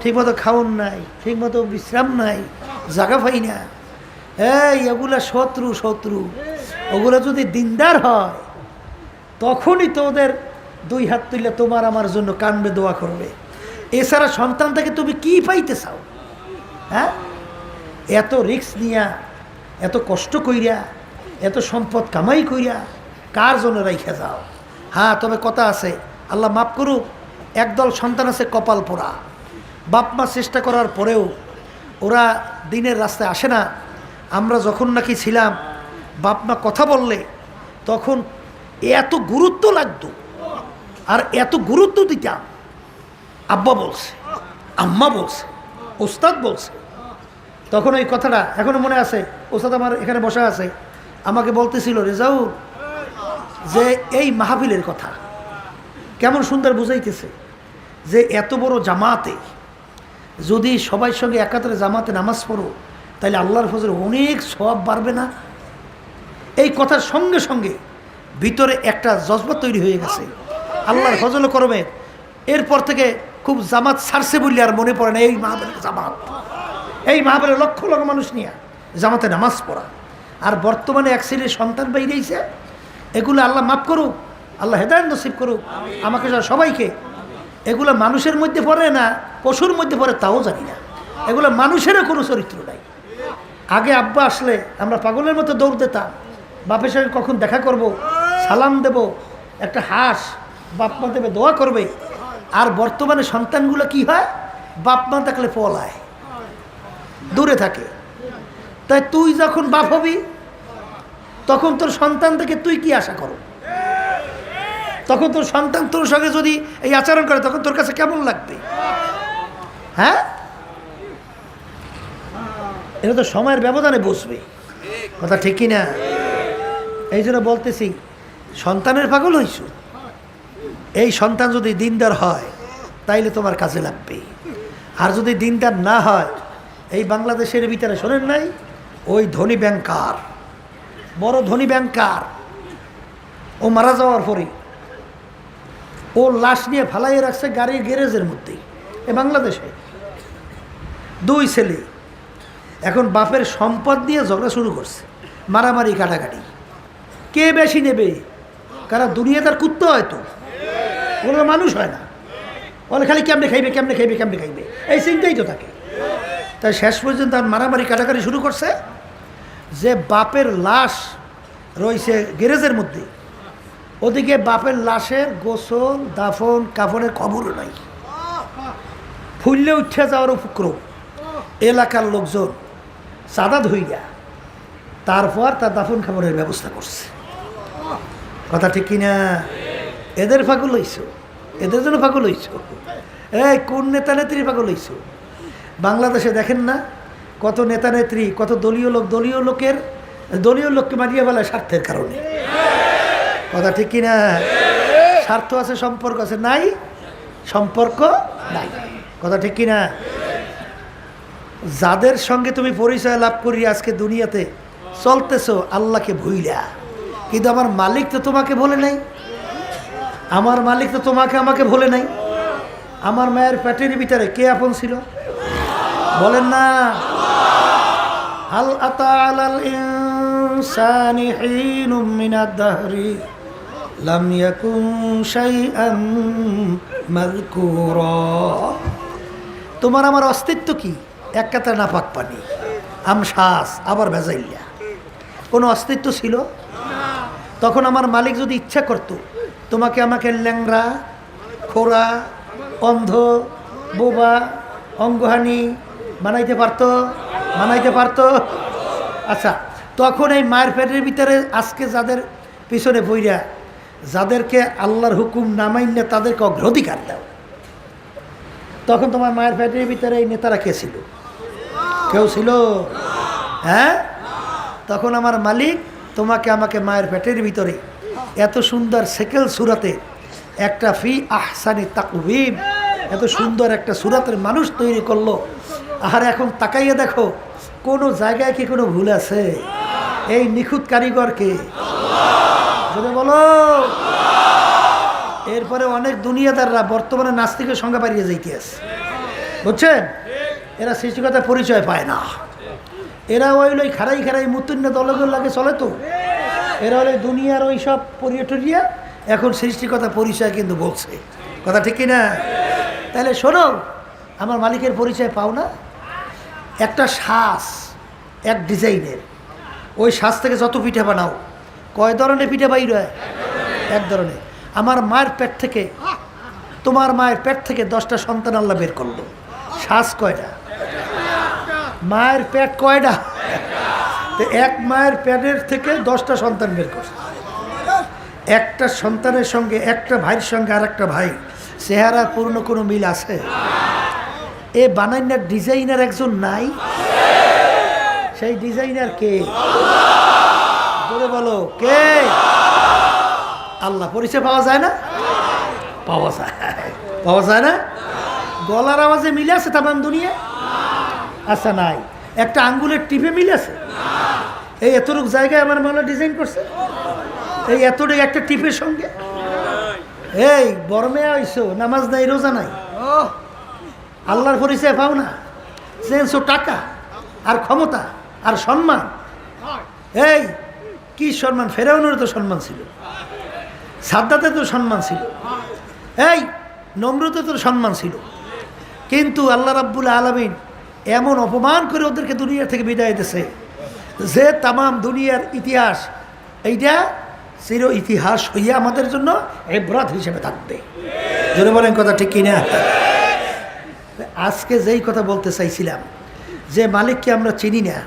ঠিকমতো খাওন নাই, ঠিকমতো বিশ্রাম নাই, জাগা পাই না। এগুলা শত্রু শত্রু। ওগুলো যদি দিনদার হয় তখনই তো ওদের দুই হাত তুলে তোমার আমার জন্য কানবে, দোয়া করবে। এছাড়া সন্তান থেকে তুমি কি পাইতে চাও? হ্যাঁ, এত রিস্ক নিয়া, এত কষ্ট কইরা, এত সম্পদ কামাই কইরা কার জন্য রাইখা যাও? হ্যাঁ, তবে কথা আছে, আল্লাহ মাফ করুক, একদল সন্তান আছে কপাল পোড়া, বাপ মা চেষ্টা করার পরেও ওরা দিনের রাস্তায় আসে না, আমরা যখন নাকি ছিলাম, বাপ মা কথা বললে তখন এত গুরুত্ব লাগতো, আর এত গুরুত্ব দিতাম। আব্বা বলছে, আম্মা বলছে, ওস্তাদ বলছে, তখন ওই কথাটা এখনো মনে আছে। ওস্তাদ আমার এখানে বসা আছে, আমাকে বলতেছিল, রেজাউল যে এই মাহফিলের কথা কেমন সুন্দর বুঝাইতেছে, যে এত বড় জামাতে যদি সবাই সঙ্গে একাত্রে জামাতে নামাজ পড়ো তাহলে আল্লাহর ফজলে অনেক সওয়াব বাড়বে না। এই কথার সঙ্গে সঙ্গে ভিতরে একটা জজবা তৈরি হয়ে গেছে আল্লাহর ফজল করবে। এরপর থেকে খুব জামাত ছাড়ছে বললে আর মনে পড়ে না এই মাহফিলের জামাত, এই মাহফিলের লক্ষ লক্ষ মানুষ নিয়ে জামাতে নামাজ পড়া। আর বর্তমানে এক শ্রেণীর সন্তান বাইরেছে, এগুলো আল্লাহ মাফ করুক, আল্লাহ হেদায়েত নসিব করুক আমাকে সবাইকে। এগুলো মানুষের মধ্যে পড়ে না পশুর মধ্যে পড়ে তাও জানি না, এগুলো মানুষেরও কোনো চরিত্র নাই। আগে আব্বা আসলে আমরা পাগলের মতো দৌড় দিতাম, বাপের সঙ্গে কখন দেখা করব, সালাম দেব, একটা হাঁস বাপ মা দেবে, দোয়া করবে। আর বর্তমানে সন্তানগুলো কি হয়, বাপ মা থাকলে পলায়, দূরে থাকে। তাই তুই যখন বাপ হবি তখন তোর সন্তান থেকে তুই কি আশা করো? তখন তোর সন্তান তোর সঙ্গে যদি এই আচরণ করে তখন তোর কাছে কেমন লাগবে? হ্যাঁ, এটা তো সময়ের ব্যবধানে বসবে, কথা ঠিক কি না? এই জন্য বলতেছি, সন্তানের পাগল হইছ, এই সন্তান যদি দিনদার হয় তাইলে তোমার কাজে লাগবে। আর যদি দিনদার না হয়, এই বাংলাদেশের ভিতরে শোনেন নাই, ওই ধনী ব্যাংকার, বড় ধনী ব্যাংকার, ও মারা যাওয়ার পরে ও লাশ নিয়ে ফালাইয়ে রাখছে গাড়ির গ্যারেজের মধ্যেই। এ বাংলাদেশে দুই ছেলে এখন বাপের সম্পদ নিয়ে ঝগড়া শুরু করছে, মারামারি কাটাকাটি, কে বেশি নেবে। কারণ দুনিয়া তার কুত্তা হয়তো, ওগুলো মানুষ হয় না, বলে খালি কেমনে খাইবে কেমনে খাইবে কেমনে খাইবে, এই চিন্তাই তো থাকে। তাই শেষ পর্যন্ত আর মারামারি কাটাকাটি শুরু করছে, যে বাপের লাশ রয়েছে গ্যারেজের মধ্যে, ওদিকে বাপের লাশের গোসল দাফন কাফনের খবরও নাই, ফুললে উঠে যাওয়ার উপক্রম। এলাকার লোকজন চাঁদা ধইয়া তারপর তার দাফন খাবারের ব্যবস্থা করছে, কথা ঠিক কিনা? এদের পাগল হইছ, এদের জন্য পাগল হইছ। এই কোন নেতা নেত্রী পাগল হইছ? বাংলাদেশে দেখেন না কত নেতা নেত্রী, কত দলীয় লোক দলীয় লোককে মারিয়ে ফেলায় স্বার্থের কারণে, কথা ঠিক কিনা? স্বার্থ আছে, সম্পর্ক আছে, নাই সম্পর্ক নাই, কথা ঠিক কিনা? যাদের সঙ্গে তুমি পরিচয় লাভ করি আজকে দুনিয়াতে চলতেছো আল্লাহকে ভুইলা, কিন্তু আমার মালিক তো তোমাকে ভুলে নাই, আমার মালিক তো তোমাকে আমাকে ভুলে নাই। আমার মায়ের পেটের ভিতরে কে আপন ছিল বলেন না? হাল আতা আলাল ইনসানি হিনুম মিনাদ দাহরি লাম ইয়াকুন শাইআন মাযকুরা। তোমার আমার অস্তিত্ব কি? এক কাতা নাপাক পানি, আমশ্বাস, আবার ভেজাইল্লা, কোনো অস্তিত্ব ছিল? তখন আমার মালিক যদি ইচ্ছা করত তোমাকে আমাকে ল্যাংড়া, খোড়া, অন্ধ, বোবা, অঙ্গহানি বানাইতে পারতো? আচ্ছা, তখন এই মায়ের পেটের ভিতরে আজকে যাদের পিছনে বইরা, যাদেরকে আল্লাহর হুকুম নামাইলে তাদেরকে অগ্রাধিকার দাও, তখন তোমার মায়ের পেটের ভিতরে এই নেতারা কে ছিল? কেউ ছিল? হ্যাঁ, তখন আমার মালিক তোমাকে আমাকে মায়ের পেটের ভিতরে এত সুন্দর সেকেল সুরাতে একটা ফি আহসানি তাকওয়িম, এত সুন্দর একটা সুরাতের মানুষ তৈরি করলো। আর এখন তাকাইয়ে দেখো কোনো জায়গায় কি কোনো ভুল আছে? এই নিখুঁত কারিগরকে যদি বলো। এরপরে অনেক দুনিয়াদাররা বর্তমানে নাস্তিকের সংখ্যা বাড়িয়ে যাইতে আছে, বুঝছেন? এরা সৃষ্টিকতার পরিচয় পায় না, এরা ওই খারাই মুতুন্য দলগুলো লাগে চলে তো, এরা হলো দুনিয়ার ওই সব পরিয়টরিয়া, এখন সৃষ্টিকতা পরিচয় কিন্তু বলছে, কথা ঠিক কিনা? তাহলে শোনো, আমার মালিকের পরিচয় পাও না? একটা শ্বাস এক ডিজাইনের, ওই শ্বাস থেকে যত পিঠা বানাও, কয় ধরনের পিঠা বাইর হয়? এক ধরনের। আমার মায়ের পেট থেকে, তোমার মায়ের পেট থেকে 10টা সন্তান আল্লাহ বের করলো, শ্বাস কয়টা? মায়ের পেট কয়টা? তো এক মায়ের প্যাডের থেকে 10টা সন্তান বের করছে। একটা সন্তানের সঙ্গে একটা ভাইয়ের সঙ্গে আর একটা ভাই চেহারা পূর্ণ কোনো মিল আছে? এ বানাইনার ডিজাইনার একজন নাই? সেই ডিজাইনার কে? বলে বলো কে? আল্লাহ। পরিচয় পাওয়া যায় না? পাওয়া যায়। পাওয়া যায় না? গলার আওয়াজে মিলে আছে তামাম দুনিয়া? আচ্ছা নাই। একটা আঙ্গুলের টিপে মিলে আছে? এই এতটুকু জায়গায় আমার মাওলা ডিজাইন করছে, এই এতটুকু একটা টিপের সঙ্গে। এই বড় মেয়ে হইছো, নামাজ নাই, রোজা নাই, আল্লাহর পরিচয় পাও না, চেয়েছো টাকা আর ক্ষমতা আর সম্মান। এই কি সম্মান? ফেরাউনের তো সম্মান ছিল, সাদ্দাতের তো সম্মান ছিল, এই নমরুদের তো সম্মান ছিল, কিন্তু আল্লাহ রাব্বুল আলামিন এমন অপমান করে ওদেরকে দুনিয়া থেকে বিদায় দিয়েছে যে তামাম দুনিয়ার ইতিহাস এইটা চির ইতিহাস হইয়া আমাদের জন্য ইবরাত হিসেবে থাকবে। জোরে বলেন কথা ঠিক কিনা? আজকে যেই কথা বলতে চাইছিলাম, যে মালিককে আমরা চিনি না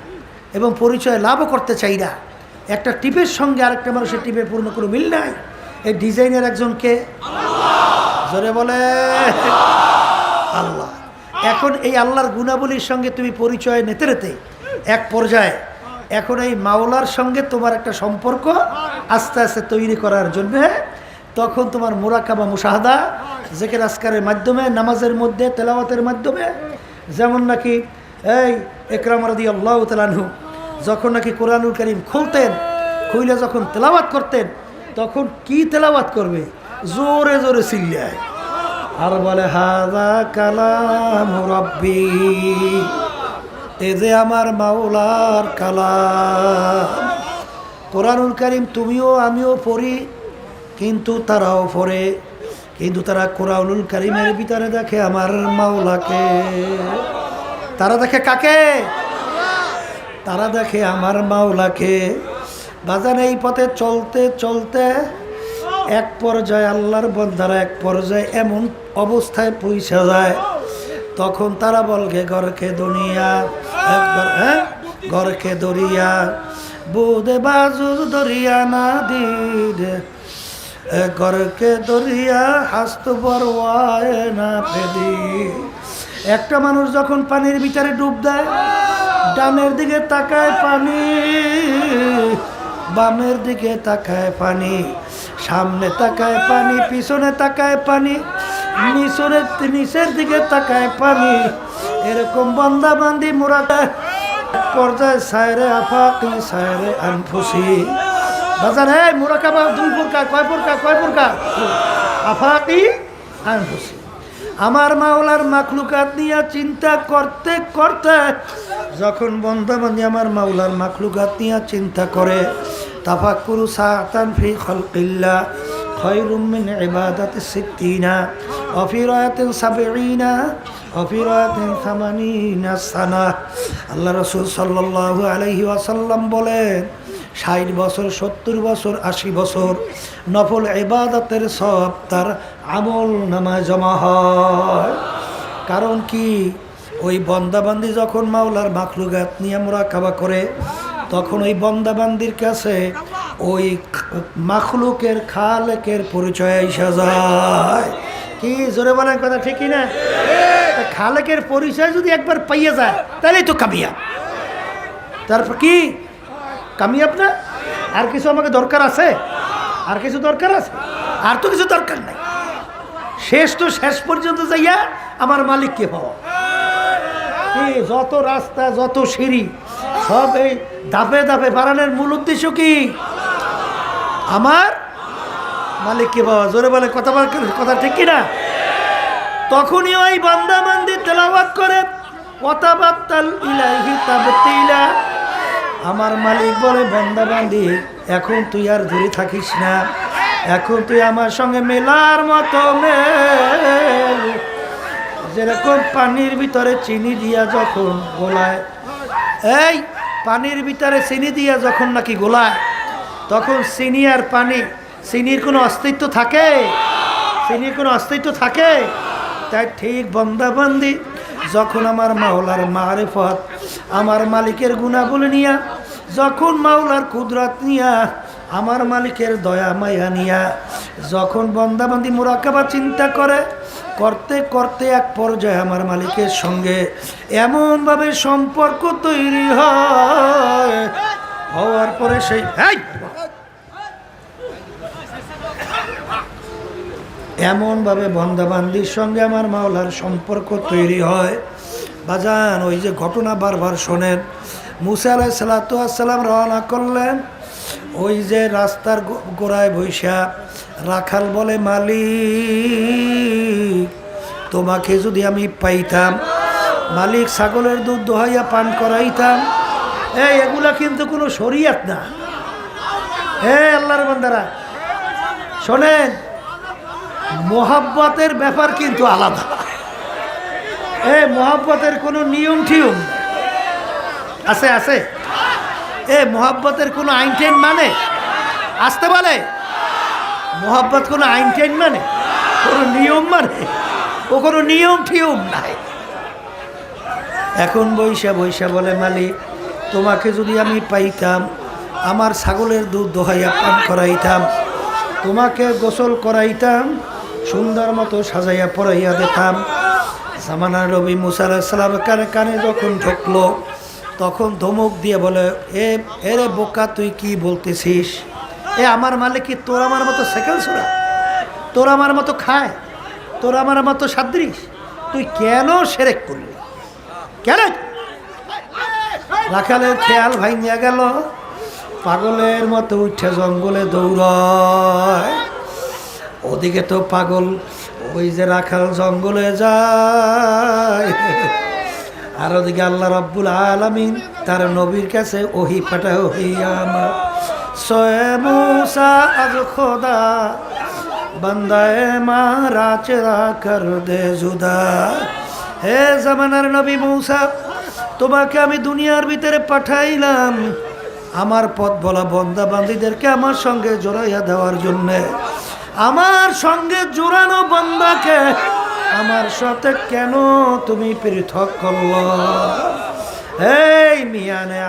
এবং পরিচয় লাভও করতে চাই না, একটা টিপের সঙ্গে আরেকটা মানুষের টিপের পূর্ণ কোনো মিল নাই, এই ডিজাইনের একজনকে জোরে বলে আল্লাহ। এখন এই আল্লাহর গুণাবলীর সঙ্গে তুমি পরিচয় নিতে নিতে এক পর্যায়ে এখন এই মাওলার সঙ্গে তোমার একটা সম্পর্ক আস্তে আস্তে তৈরি করার জন্য তখন তোমার মুরাকাবা মুশাহাদা জিকির আজকারের মাধ্যমে, নামাজের মধ্যে, তেলাওয়াতের মাধ্যমে, যেমন নাকি এই ইকরাম রাদিয়াল্লাহু তাআলা আনহু যখন নাকি কোরআনুল কারীম খুলতেন, খুইলে যখন তেলাওয়াত করতেন তখন কি তেলাওয়াত করবে? জোরে জোরে চিল্লায় আর বলে হাযা কালামু রাব্বি, এ যে আমার মাওলার কালাম। কোরআনুল কারীম তুমিও আমিও পড়ি, কিন্তু তারাও পড়ে, কিন্তু তারা কোরআনুল কারীমের ভিতরে দেখে আমার মাওলাকে। তারা দেখে কাকে? তারা দেখে আমার মাওলাকে। বাজান এই পথে চলতে চলতে এক পর্যায়ে আল্লাহর বান্দারা এক পর্যায়ে এমন অবস্থায় পৌঁছে যায়, তখন তারা বলবে ঘরকে দুনিয়া একবার, হ্যাঁ ঘরকে দরিয়া বুদে বাজু দরিয়া না দিদে, ঘরকে দরিয়া হাস্ত বরওয়ায় না ফেদি। একটা মানুষ যখন পানির ভিতরে ডুব দেয়, ডানের দিকে তাকায় পানি, বামের দিকে তাকায় পানি, সামনে তাকায় পানি, পিছনে তাকায় পানি, নিচের দিকে তাকায় পানি। এরকম বান্দা বান্দি মুরাকা পর্যায়ে সায়রে আফাকি সায়রে আনফুসি। বাজার হ্যাঁ মুরাকাবা দুই প্রকার, কয় প্রকার? কয় প্রকার? আফাকি আনফুসি। আমার মাওলার মাখলুকাত নিয়ে চিন্তা করতে করতে যখন বান্দা বান্দি আমার মাওলার মাখলুকাত নিয়ে চিন্তা করে, তাফাক্কুরু সাআতান ফি খালকিল্লাহ খায়রুম মিন ইবাদাতি সিত্তিনা ওয়া ফি রায়াতিন সাবঈনা ওয়া ফি রায়াতিন সামানিনা সানা। আল্লাহ রাসূল সাল্লাল্লাহু আলাইহি ওয়াসাল্লাম বলেন, 60 বছর, 70 বছর, 80 বছর নফল ইবাদতের সব তার আমল নামায় জমা হয়। কারণ কি? ওই বান্দাবান্দি যখন মাওলার মাখলুকাত নিয়ে মুরাকাবা করে, তখন ওই বান্দাবান্দির কাছে ওই মাখলুকের খালেকের পরিচয় এসে যায়। কি জোরে বলেন কথা ঠিক না? খালেকের পরিচয় যদি একবার পাইয়া যায় তাহলেই তো কামিয়াব। তারপর কি কামিয়াব না? আর কিছু আমাকে দরকার আছে? আর কিছু দরকার আছে? আর তো কিছু দরকার নাই। শেষ তো শেষ পর্যন্ত যাইয়া আমার মালিককে পাওয়া। যত রাস্তা, যত সিঁড়ি, সব এই ধাপে ধাপে বাড়ানোর মূল উদ্দেশ্য কি? আমার মালিককে পাওয়া। জোরে বলে কথা ঠিক কিনা? তখনই ওই বান্দা বান্দি তেলাওয়াত করে ওয়াতাবাত্তাল ইলাইহি তাবতিলা। আমার মালিক বলে, বান্দা বান্দি এখন তুই আর দূরে থাকিস না, এখন তুই আমার সঙ্গে মেলার মতো মেল। যেরকম পানির ভিতরে চিনি দিয়া যখন গোলায়, এই পানির ভিতরে চিনি দিয়া যখন নাকি গোলায়, তখন চিনি আর পানি, চিনির কোনো অস্তিত্ব থাকে? চিনির কোনো অস্তিত্ব থাকে? তাই ঠিক বান্দাবান্দি যখন আমার মাওলার মারিফত, আমার মালিকের গুণাবলী নিয়া যখন মাওলার কুদরত নিয়া আমার মালিকের দয়া মায়া নিয়া যখন বন্দাবান্দি মুরাকাবা চিন্তা করে করতে করতে এক পর্যায়ে আমার মালিকের সঙ্গে এমনভাবে সম্পর্ক তৈরি হয়, হওয়ার পরে সেই এমনভাবে বন্দাবান্দির সঙ্গে আমার মাওলার সম্পর্ক তৈরি হয় বাজান। ওই যে ঘটনা বারবার শোনেন, মুসা আলাইহিস সালাতু ওয়াস সালাম রওনা করলেন, ওই যে রাস্তার গোড়ায় বৈশা রাখাল বলে, মালিক তোমাকে যদি আমি পাইতাম, মালিক ছাগলের দুধ দোহাইয়া পান করাইতাম। এগুলা কিন্তু কোনো শরিয়াত না। আল্লাহর বান্দারা শোনেন, মোহাব্বতের ব্যাপার কিন্তু আলাদা। মোহাব্বতের কোনো নিয়ম টিয়ম আছে? আছে? মোহাব্বতের কোনো আইন টাইন মানে আসতে বলে? মোহাব্বত কোনো আইন টাইন মানে, কোনো নিয়ম মানে? ও কোনো নিয়ম টিয়ম নাই। এখন বৈশা বৈশা বলে, মালিক তোমাকে যদি আমি পাইতাম, আমার ছাগলের দুধ দোহাইয়া পান করাইতাম, তোমাকে গোসল করাইতাম, সুন্দর মতো সাজাইয়া পরাইয়া দিতাম। জামানার নবী মুসা আলাইহিস সালামের কানে কানে যখন ঢুকলো, তখন ধমক দিয়ে বলে, এরে বোকা তুই কি বলতেছিস? আমার মালিক কি তোর আমার মতো সেকেল ছোড়া? তোর আমার মতো খায়? তোর আমার মতো সাদৃশ? তুই কেন শিরক করলি? কেন? রাখালের খেয়াল ভাঙিয়া গেল, পাগলের মতো উঠে জঙ্গলে দৌড়ায়। ওদিকে তো পাগল ওই যে রাখাল জঙ্গলে যায়, আর ওদিকে আল্লাহ রাব্বুল আলামিন তার নবীর কাছে ওহি পাঠাও, হইয়া আমার সোয়ে মুসা আজ খোদা বান্দায়ে মারা চেরা কর দে জুদা। হে জামানার নবী মুসা, তোমাকে আমি দুনিয়ার ভিতরে পাঠাইলাম আমার পথ বলা বন্দা বান্দীদেরকে আমার সঙ্গে জড়াইয়া দেওয়ার জন্যে। আমার সঙ্গে জোড়ানো বান্দাকে আমার সাথে কেন তুমি পৃথক করল? এই মিয়ানে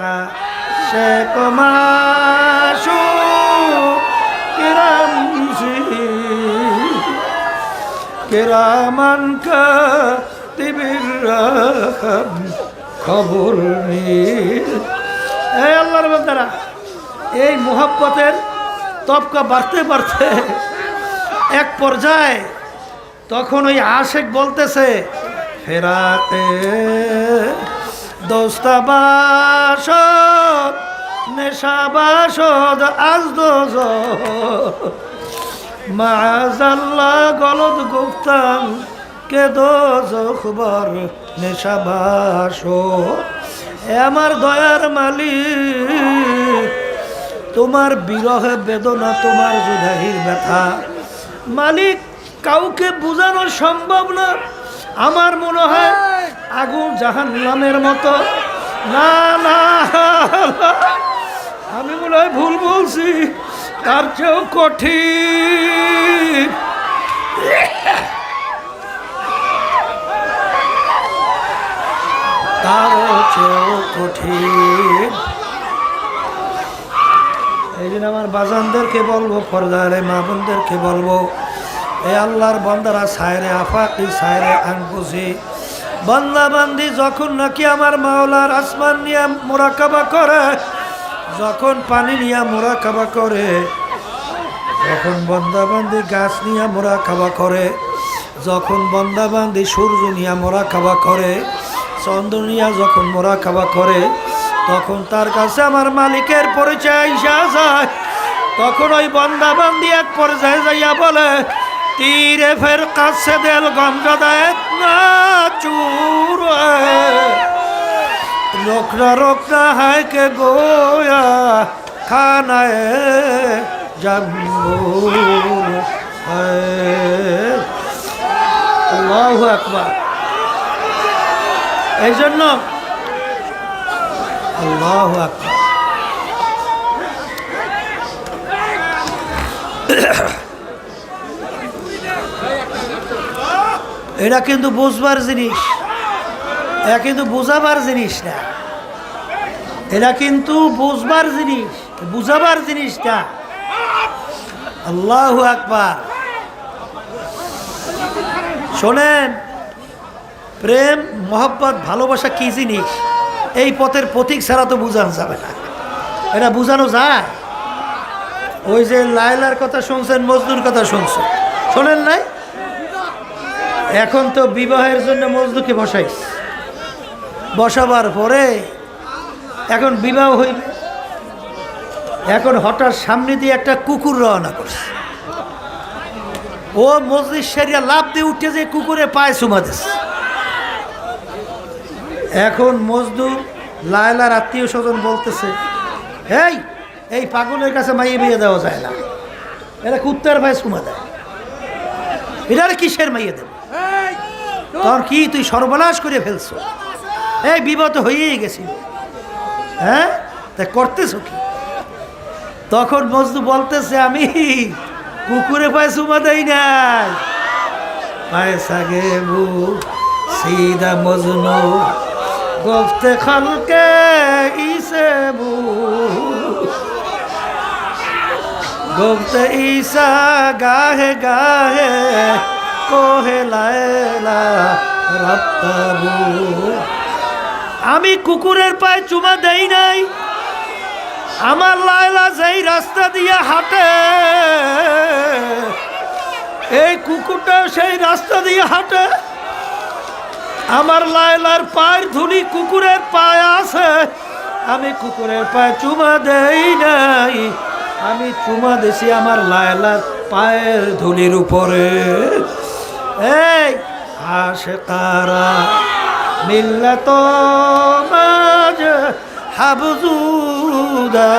সে কমাশু কিরামসি কিরামান কাতিবির খবর নেই। আল্লাহর বান্দারা, এই মুহাব্বতের তবকা বাড়তে বাড়তে এক পর্যায়ে তখন ওই আশেক বলতেছে, ফেরাতে দোস্তাবাসদ নেশাবাসদ আজ দোজ মাজাল্লাহ গলদ গুফতান কে দোজ খবর নেশাবাসদ। আমার দয়ার মালিক, তোমার বিরহে বেদনা, তোমার জুদাহির ব্যথা মালিক কাউকে বোঝানো সম্ভব না। আমার মনে হয় আগুন জাহান্নামের মতো। না না, আমি মনে হয় ভুল বলছি, তার চেয়েও কঠিন। তার চেয়েও কঠিন। এই জন্য আমার বাজানদেরকে বলবো, পর্দারে মা বোনদেরকে বলবো, এ আল্লাহর বান্দারা সায়রে আফাকি সায়রে আনফুসি, বান্দা বান্দি যখন নাকি আমার মাওলার আসমান নিয়ে মুরাকাবা করে, যখন পানি নিয়ে মুরাকাবা করে, যখন বান্দা বান্দি গাছ নিয়ে মুরাকাবা করে, যখন বান্দা বান্দি সূর্য নিয়ে মুরাকাবা করে, চন্দ্র নিয়ে যখন মুরাকাবা করে, তখন তার কাছে আমার মালিকের পরিচয় আসা যায়। তখন ওই বান্দা বান্দি এক পর্যায়ে যাইয়া বলে, तीरे फिर कस दिल गमजदा इतना चूर है, रोकना रोकना है कि गोया खाना है जम्बूर है। अल्लाहु अकबर। এই জন্য আল্লাহু আকবার। এটা কিন্তু বুঝবার জিনিস, এটা কিন্তু বোঝাবার জিনিস না। এরা কিন্তু বুঝবার জিনিস, বুঝাবার জিনিসটা। আল্লাহু আকবার। শোনেন, প্রেম মহব্বত ভালোবাসা কি জিনিস এই পথের প্রতীক ছাড়া তো বোঝানো যাবে না। এটা বোঝানো যায়? ওই যে লায়লার কথা শুনছেন, মজনুর কথা শুনছেন, শোনেন নাই? এখন তো বিবাহের জন্য মজনুকে বসাইস, বসাবার পরে এখন বিবাহ হইবে। এখন হঠাৎ সামনে দিয়ে একটা কুকুর রওনা করছে। ও মজলিস সেরিয়া লাভ দিয়ে উঠে যে কুকুরে পায়ে চুমা দিচ্ছে। এখন মজদুর লায়লার আত্মীয় স্বজন বলতেছে, এই পাগলের কাছে মাইয়ে বিয়ে দেওয়া যায় না, এরা কুত্তার পায়ে চুমা দেয়, এটার কিসের মাইয়ে দেব? তখন কি তুই সর্বনাশ করে ফেলছো? এই বিপদ হয়েই গেছিল, হ্যাঁ, তা করতেছ কি? তখন মজদু বলতেছে, আমি কুকুরে পায়ে চুমা দেই নাই, পায়ে সাগে বু সিদা মজনু গফতে খালকে ইসে বু গফতে ঈসা গাহে গাহে কোহে লায়লা রাত্তাবু। আমি কুকুরের পায়ে চুমা দেই নাই, আমার লায়লা যেই রাস্তা দিয়ে হাঁটে এই কুকুরটা সেই রাস্তা দিয়ে হাঁটে। আমার লায়লার পায়ের ধুলি কুকুরের পায়ে আছে, আমি কুকুরের পায়ে চুমা দেই নাই, আমি চুমা দিছি আমার লায়লার পায়ের ধুলির উপরে। এই আশিকারা মিল্লাত মাঝ হাবজুদা,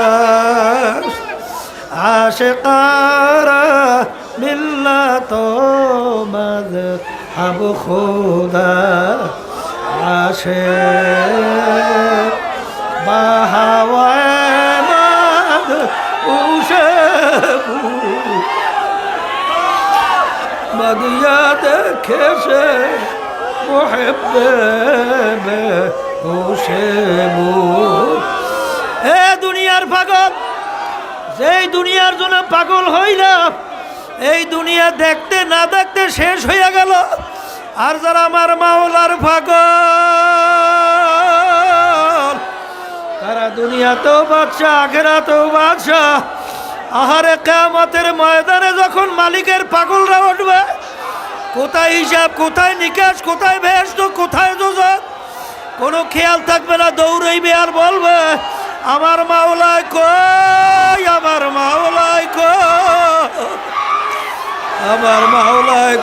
আশিকারা মিল্লাত মাঝ হাব খুদা, আশিক বাহাওয়ায়ে মাদ উশবু মদিয়াদ খেসে মুহিব্বে উশবু। এ দুনিয়ার পাগল, যেই দুনিয়ার জন্য পাগল হইলাম, এই দুনিয়া দেখতে না দেখতে শেষ হইয়া গেল। আর যারা আমার মাওলার পাগল, তারা দুনিয়াতেও বাদশা, আখিরাতেও বাদশা। আহারে কিয়ামতের ময়দানে যখন মালিকের পাগলরা উঠবে, কোথায় হিসাব, কোথায় নিকাশ, কোথায় বেহেশত, কোথায় দোজখ, কোনো খেয়াল থাকবে না। দৌড়াইবে আর বলবে, আমার মাওলায় কই, আমার মাওলায় কই, আমার মাওলায়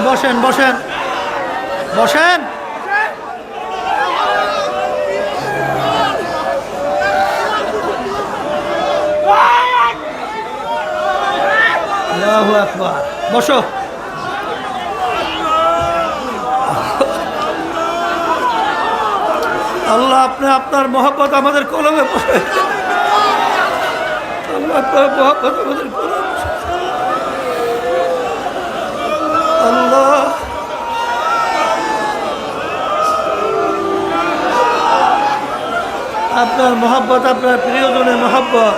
বসেন বসেন বসেন। আল্লাহু আকবার। বসো। আল্লাহ আপনি আপনার মহব্বত আমাদের কলমে বসে, আল্লাহ আপনার মহব্বত আমাদের কলমে। আল্লাহ আপনার মহব্বত, আপনার প্রিয়জনের মহব্বত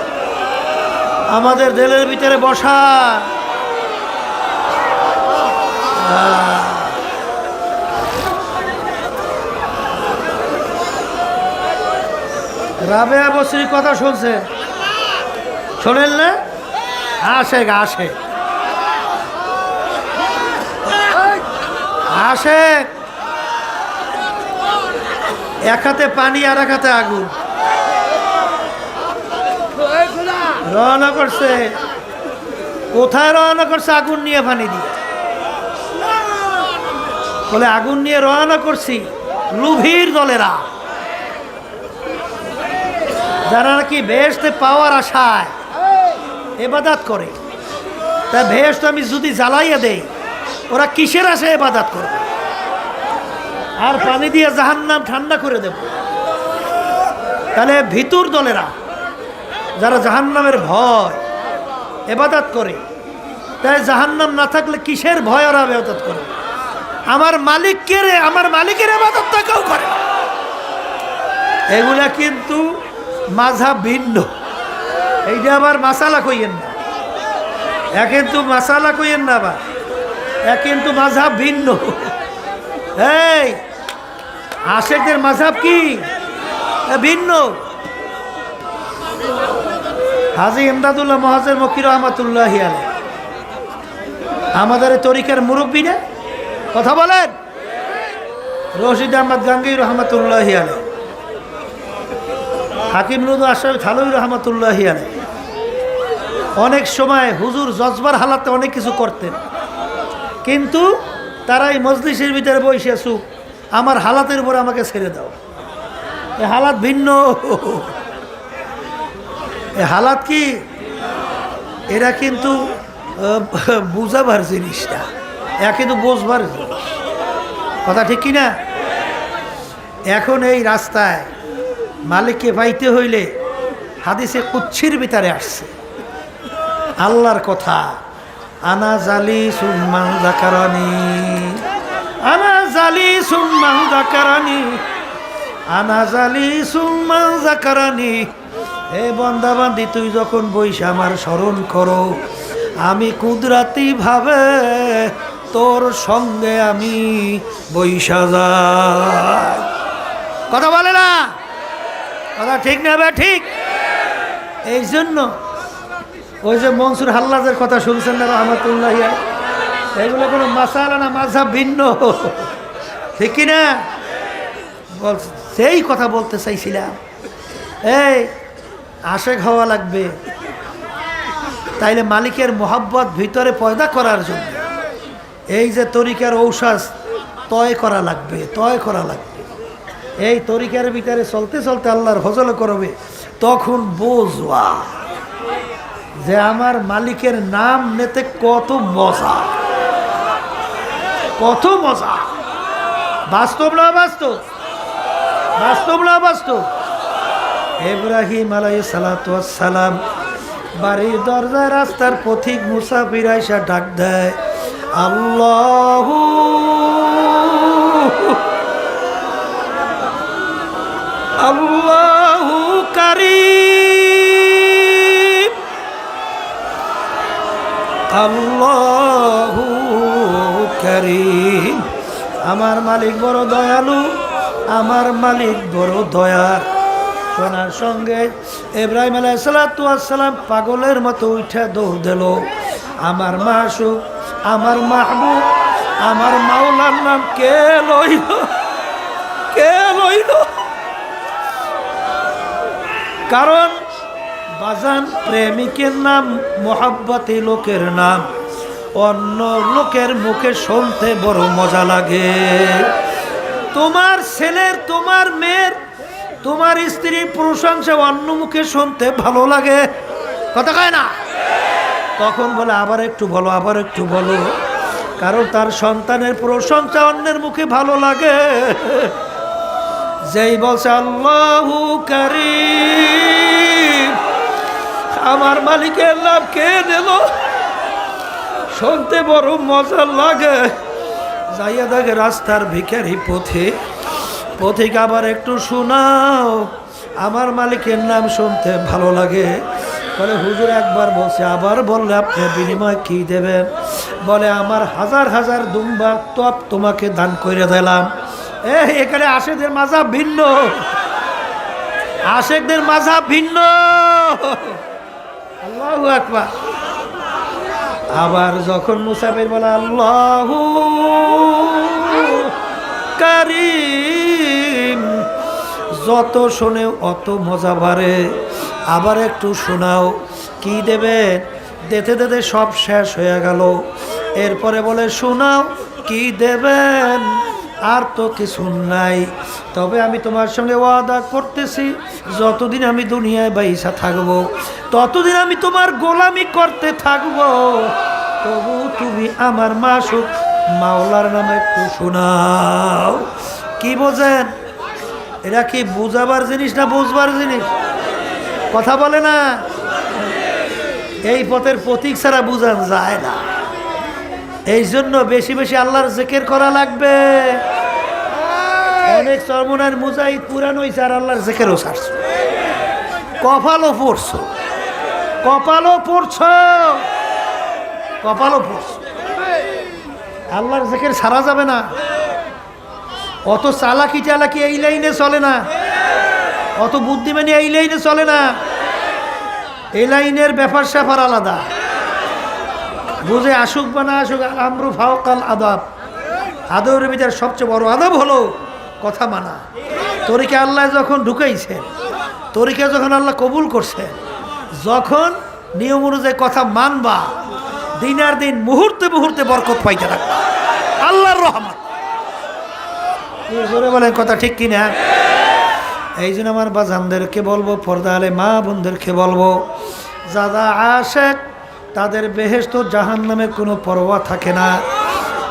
আমাদের দিলের ভিতরে বসা। রাবেয়া বসরির কথা শুনছে, শোনেন না? আসে আসে আসে, এক হাতে পানি আর এক হাতে আগুন। রওনা করছে, কোথায় রওনা করছে? আগুন নিয়ে, পানি দিয়ে। বলে আগুন নিয়ে রওনা করছি, লুভির দলেরা যারা নাকি বেহেশতে পাওয়ার আশায় ইবাদত করে, তা বেহেশত আমি যদি জ্বালাইয়া দেই, ওরা কিসের আশায় ইবাদত করবে? আর পানি দিয়ে জাহান্নাম ঠান্ডা করে দেব। তাহলে ভিতর দলেরা যারা জাহান্নামের ভয় ইবাদত করে, তাই জাহান্নাম না থাকলে কিসের ভয় ওরা ইবাদত করে? আমার মালিকের ইবাদতটা কেউ করে না। এগুলা কিন্তু মাযহাব ভিন্ন। এইটা আবার মাসালা কইয়েন না, কিন্তু মাসালা কইয়েন না, আবার কিন্তু মাযহাব ভিন্ন। এই আশেকদের মাযহাব কি ভিন্ন। হাজী ইমদাদুল্লাহ মুহাজ্জির মক্কি রহমাতুল্লাহি আলাইহি আমাদের তরিকার মুরব্বী না, কথা বলেন। রশিদ আহমদ গাঙ্গী রহমাতুল্লাহি আলাইহি, হাকিম রুদু আশরাফ থানভী রহমাতুল্লাহি আলাইহি অনেক সময় হুজুর জজবার হালাতে অনেক কিছু করতেন, কিন্তু তারা এই মজলিসের ভিতরে বসে আসুক, আমার হালাতের উপরে আমাকে ছেড়ে দাও। এ হালাত ভিন্ন। এ হালাত কি? এরা কিন্তু বুঝাবার জিনিসটা, এরা কিন্তু বোঝবার জিনিস। কথা ঠিক কিনা? এখন এই রাস্তায় মালিককে পাইতে হইলে হাদিসে কুচ্ছির ভিতরে আসছে আল্লাহর কথা, আনা জালি সুম্মান যাকারানি, আনা জালি সুম্মান যাকারানি, আনা জালি সুম্মান যাকারানি। হে বান্দা বান্দি, তুই যখন বইসা আমার স্মরণ করো, আমি কুদরতি ভাবে তোর সঙ্গে আমি বইসা যাই। কথা বলে না? কথা ঠিক না? ঠিক। এই জন্য ওই যে মনসুর হাল্লাজের কথা শুনছেন না রহমাতুল্লাহ, এগুলো কোনো মাসালা না, মাযহাব ভিন্ন। ঠিক কিনা? সেই কথা বলতে চাইছিলাম। এই আশেক হওয়া লাগবে, তাইলে মালিকের মোহাব্বত ভিতরে পয়দা করার জন্য এই যে তরিকার ঔষধ তয় করা লাগবে, তয় করা লাগবে। এই তরিকার ভিতরে চলতে চলতে আল্লাহর ফজল করবে, তখন বুঝবা যে আমার মালিকের নাম নিতে কত মজা, কত মজা। বাস্তব না বাস্তব? বাস্তব না বাস্তব? ইব্রাহিম আলাইহিস সালাতু ওয়াস সালাম বাড়ির দরজায় রাস্তার পথিক মুসাফির আইসা ডাক দেয়, আল্লাহু আল্লাহু কারীম, আল্লাহু কারীম। আমার মালিক বড় দয়ালু, আমার মালিক বড় দয়ার। শোনার সঙ্গে ইব্রাহিম আলাইহিস সালাতু ওয়াস সালাম পাগলের মতো উঠে দৌড় দিল। আমার মাশূক, আমার মাহবুব, আমার মাওলার নাম কে লইল, কে লইল? কারণ বাজান প্রেমিকের নাম, মোহাব্বতি লোকের নাম অন্য লোকের মুখে শুনতে বড় মজা লাগে। তোমার ছেলের, তোমার মেয়ের, তোমার স্ত্রীর প্রশংসা অন্য মুখে শুনতে ভালো লাগে, কথা কয় না? তখন বলে আবার একটু বলো, আবার একটু বলো। কারণ তার সন্তানের প্রশংসা অন্যের মুখে ভালো লাগে। যেই বলছে আল্লাহু কারীম, আমার মালিকের নাম কে দিল, শুনতে বড় মজা লাগে। যাইয়া দেখে রাস্তার ভিখারি পথিক আবার একটু শোনাও, আমার মালিকের নাম শুনতে ভালো লাগে। বলে হুজুর একবার বলছে, আবার বললে আপনি বিনিময় কি দেবেন? বলে আমার হাজার হাজার দুম্বা তপ তোমাকে দান করে দিলাম। এখানে আশেকদের মাযহাব ভিন্ন, আশেকদের মাযহাব ভিন্ন। আল্লাহু আকবার। আবার যখন মুসাফির বলে আল্লাহু কারীম, যত শোনে অত মজা বাড়ে। আবার একটু শোনাও, কি দেবেন? দিতে দিতে সব শেষ হয়ে গেল। এরপরে বলে শোনাও, কি দেবেন? আর তো কিছু নাই। তবে আমি তোমার সঙ্গে ওয়াদা করতেছি, যতদিন আমি দুনিয়ায় বাইসা থাকবো ততদিন আমি তোমার গোলামি করতে থাকবো। তবু তুমি আমার মাসুক মাওলার নামে একটু শোনাও। কি বোঝেন? এটা কি বুঝাবার জিনিস না বুঝবার জিনিস? কথা বলে না। এই পথের প্রতীক ছাড়া বুঝান যায় না। এই জন্য বেশি বেশি আল্লাহর জিকির করা লাগবে। অনেক চরমনার মুজাহিদ পুরান হয়েছে আর আল্লাহর জিকিরও ছাড়ছো, কপালও পড়ছো, কপালও পড়ছো, কপালও পড়ছো। আল্লাহর জিকির ছাড়া যাবে না। অত চালাকি চালাকি এই লাইনে চলে না, অত বুদ্ধিমানি এই লাইনে চলে না। এই লাইনের ব্যাপার স্যাপার আলাদা। বুঝে আসুক বা না আসুক, আমরু ফাওকাল আদাব। আদবের ভিতরে সবচেয়ে বড় আদব হলো কথা মানা। তরিকে আল্লাহ যখন ঢুকাইছেন, তরিকে যখন আল্লাহ কবুল করছেন, যখন নিয়ম অনুযায়ী কথা মানবা, দিন আর দিন মুহূর্তে মুহূর্তে বরকত পাইতে থাকবা, আল্লাহর রহমত। জোরে বলেন কথা ঠিক কিনা? এই জন্য আমার বাজানদেরকে বলবো, পর্দা আলে মা বোনদেরকে বলবো, যারা আশেক তাদের বেহেশত জাহান্নামের কোনো পরোয়া থাকে না।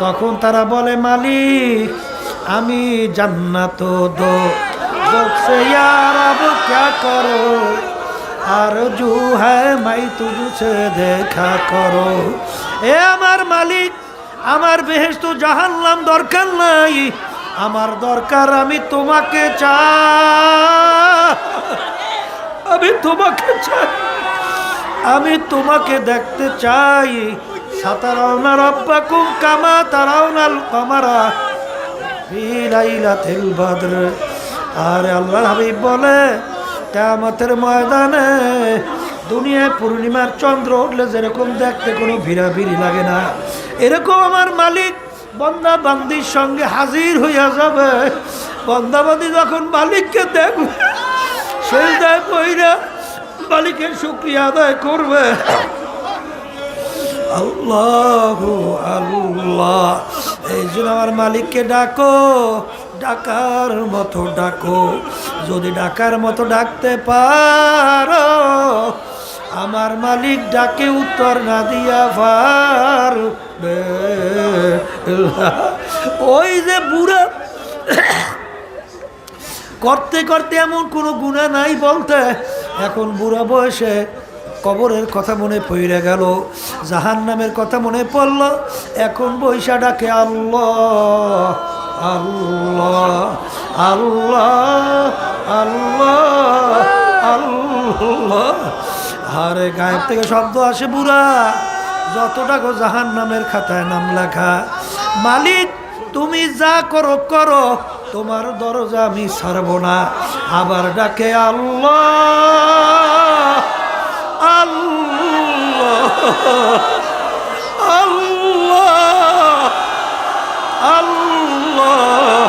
তখন তারা বলে, মালিক আমি জান্নাত দো জোকসে ইয়ার আব ক্যা করো, আর জু হ্যায় মাই তুঝসে দেখা করো। এ আমার মালিক, আমার বেহেশত জাহান্নাম দরকার নাই, আমার দরকার আমি তোমাকে চাই, আমি তোমাকে চাই, আমি তোমাকে দেখতে চাই। সাতারাউনা রাব্বাকুম কামা তারাউনাল কমারা ফি লাইলাতিল বদর। আর আল্লাহর হাবিব বলে, কিয়ামতের ময়দানে দুনিয়ায় পূর্ণিমার চন্দ্র উঠলে যেরকম দেখতে কোনো ভিড়াভিড়ি লাগে না, এরকম আমার মালিক বন্দা বান্দির সঙ্গে হাজির হইয়া যাবে। বন্দা বান্দি যখন মালিককে দেখবে, সেজদায় পইরা মালিকের শুকরিয়া আদায় করবে। আল্লাহু আল্লাহ। এই জন্য আমার মালিককে ডাকো, ডাকার মতো ডাকো। যদি ডাকার মতো ডাকতে পারো, আমার মালিক ডাকে উত্তর না দিয়া পারবে। ওই যে বুড়া করতে করতে এমন কোনো গুনাহ নাই বলতে, এখন বুড়া বয়সে কবরের কথা মনে পড়ে গেল, জাহান্নামের কথা মনে পড়ল, এখন বৈশা ডাকে আল্লাহ আল্লাহ আল্লাহ আল্লাহ আল্লাহ। আরে গায়েব থেকে শব্দ আসে, বুড়া যতটা গো জাহান্নামের খাতায় নাম লেখা, মালিক তুমি যা করো করো, তোমার দরজা আমি ছাড়ব না। আবার ডাকে আল্লাহ আল্লাহ আল্লাহ আল্লাহ।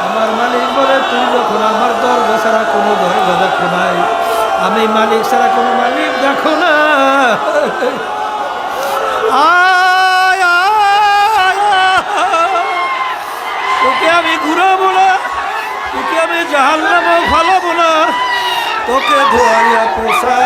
আমার মালিক বলে, তুই যখন আমার দরজা ছাড়া কোনো দরজা দেখো নাই, আমি মালিক ছাড়া কোনো মালিক দেখো না, আয় আয়, তোকে আমি ঘুরাবো না, তোকে আমি জাহান্নামে ফালাবো না, তোকে ধোয়াইয়া পোষা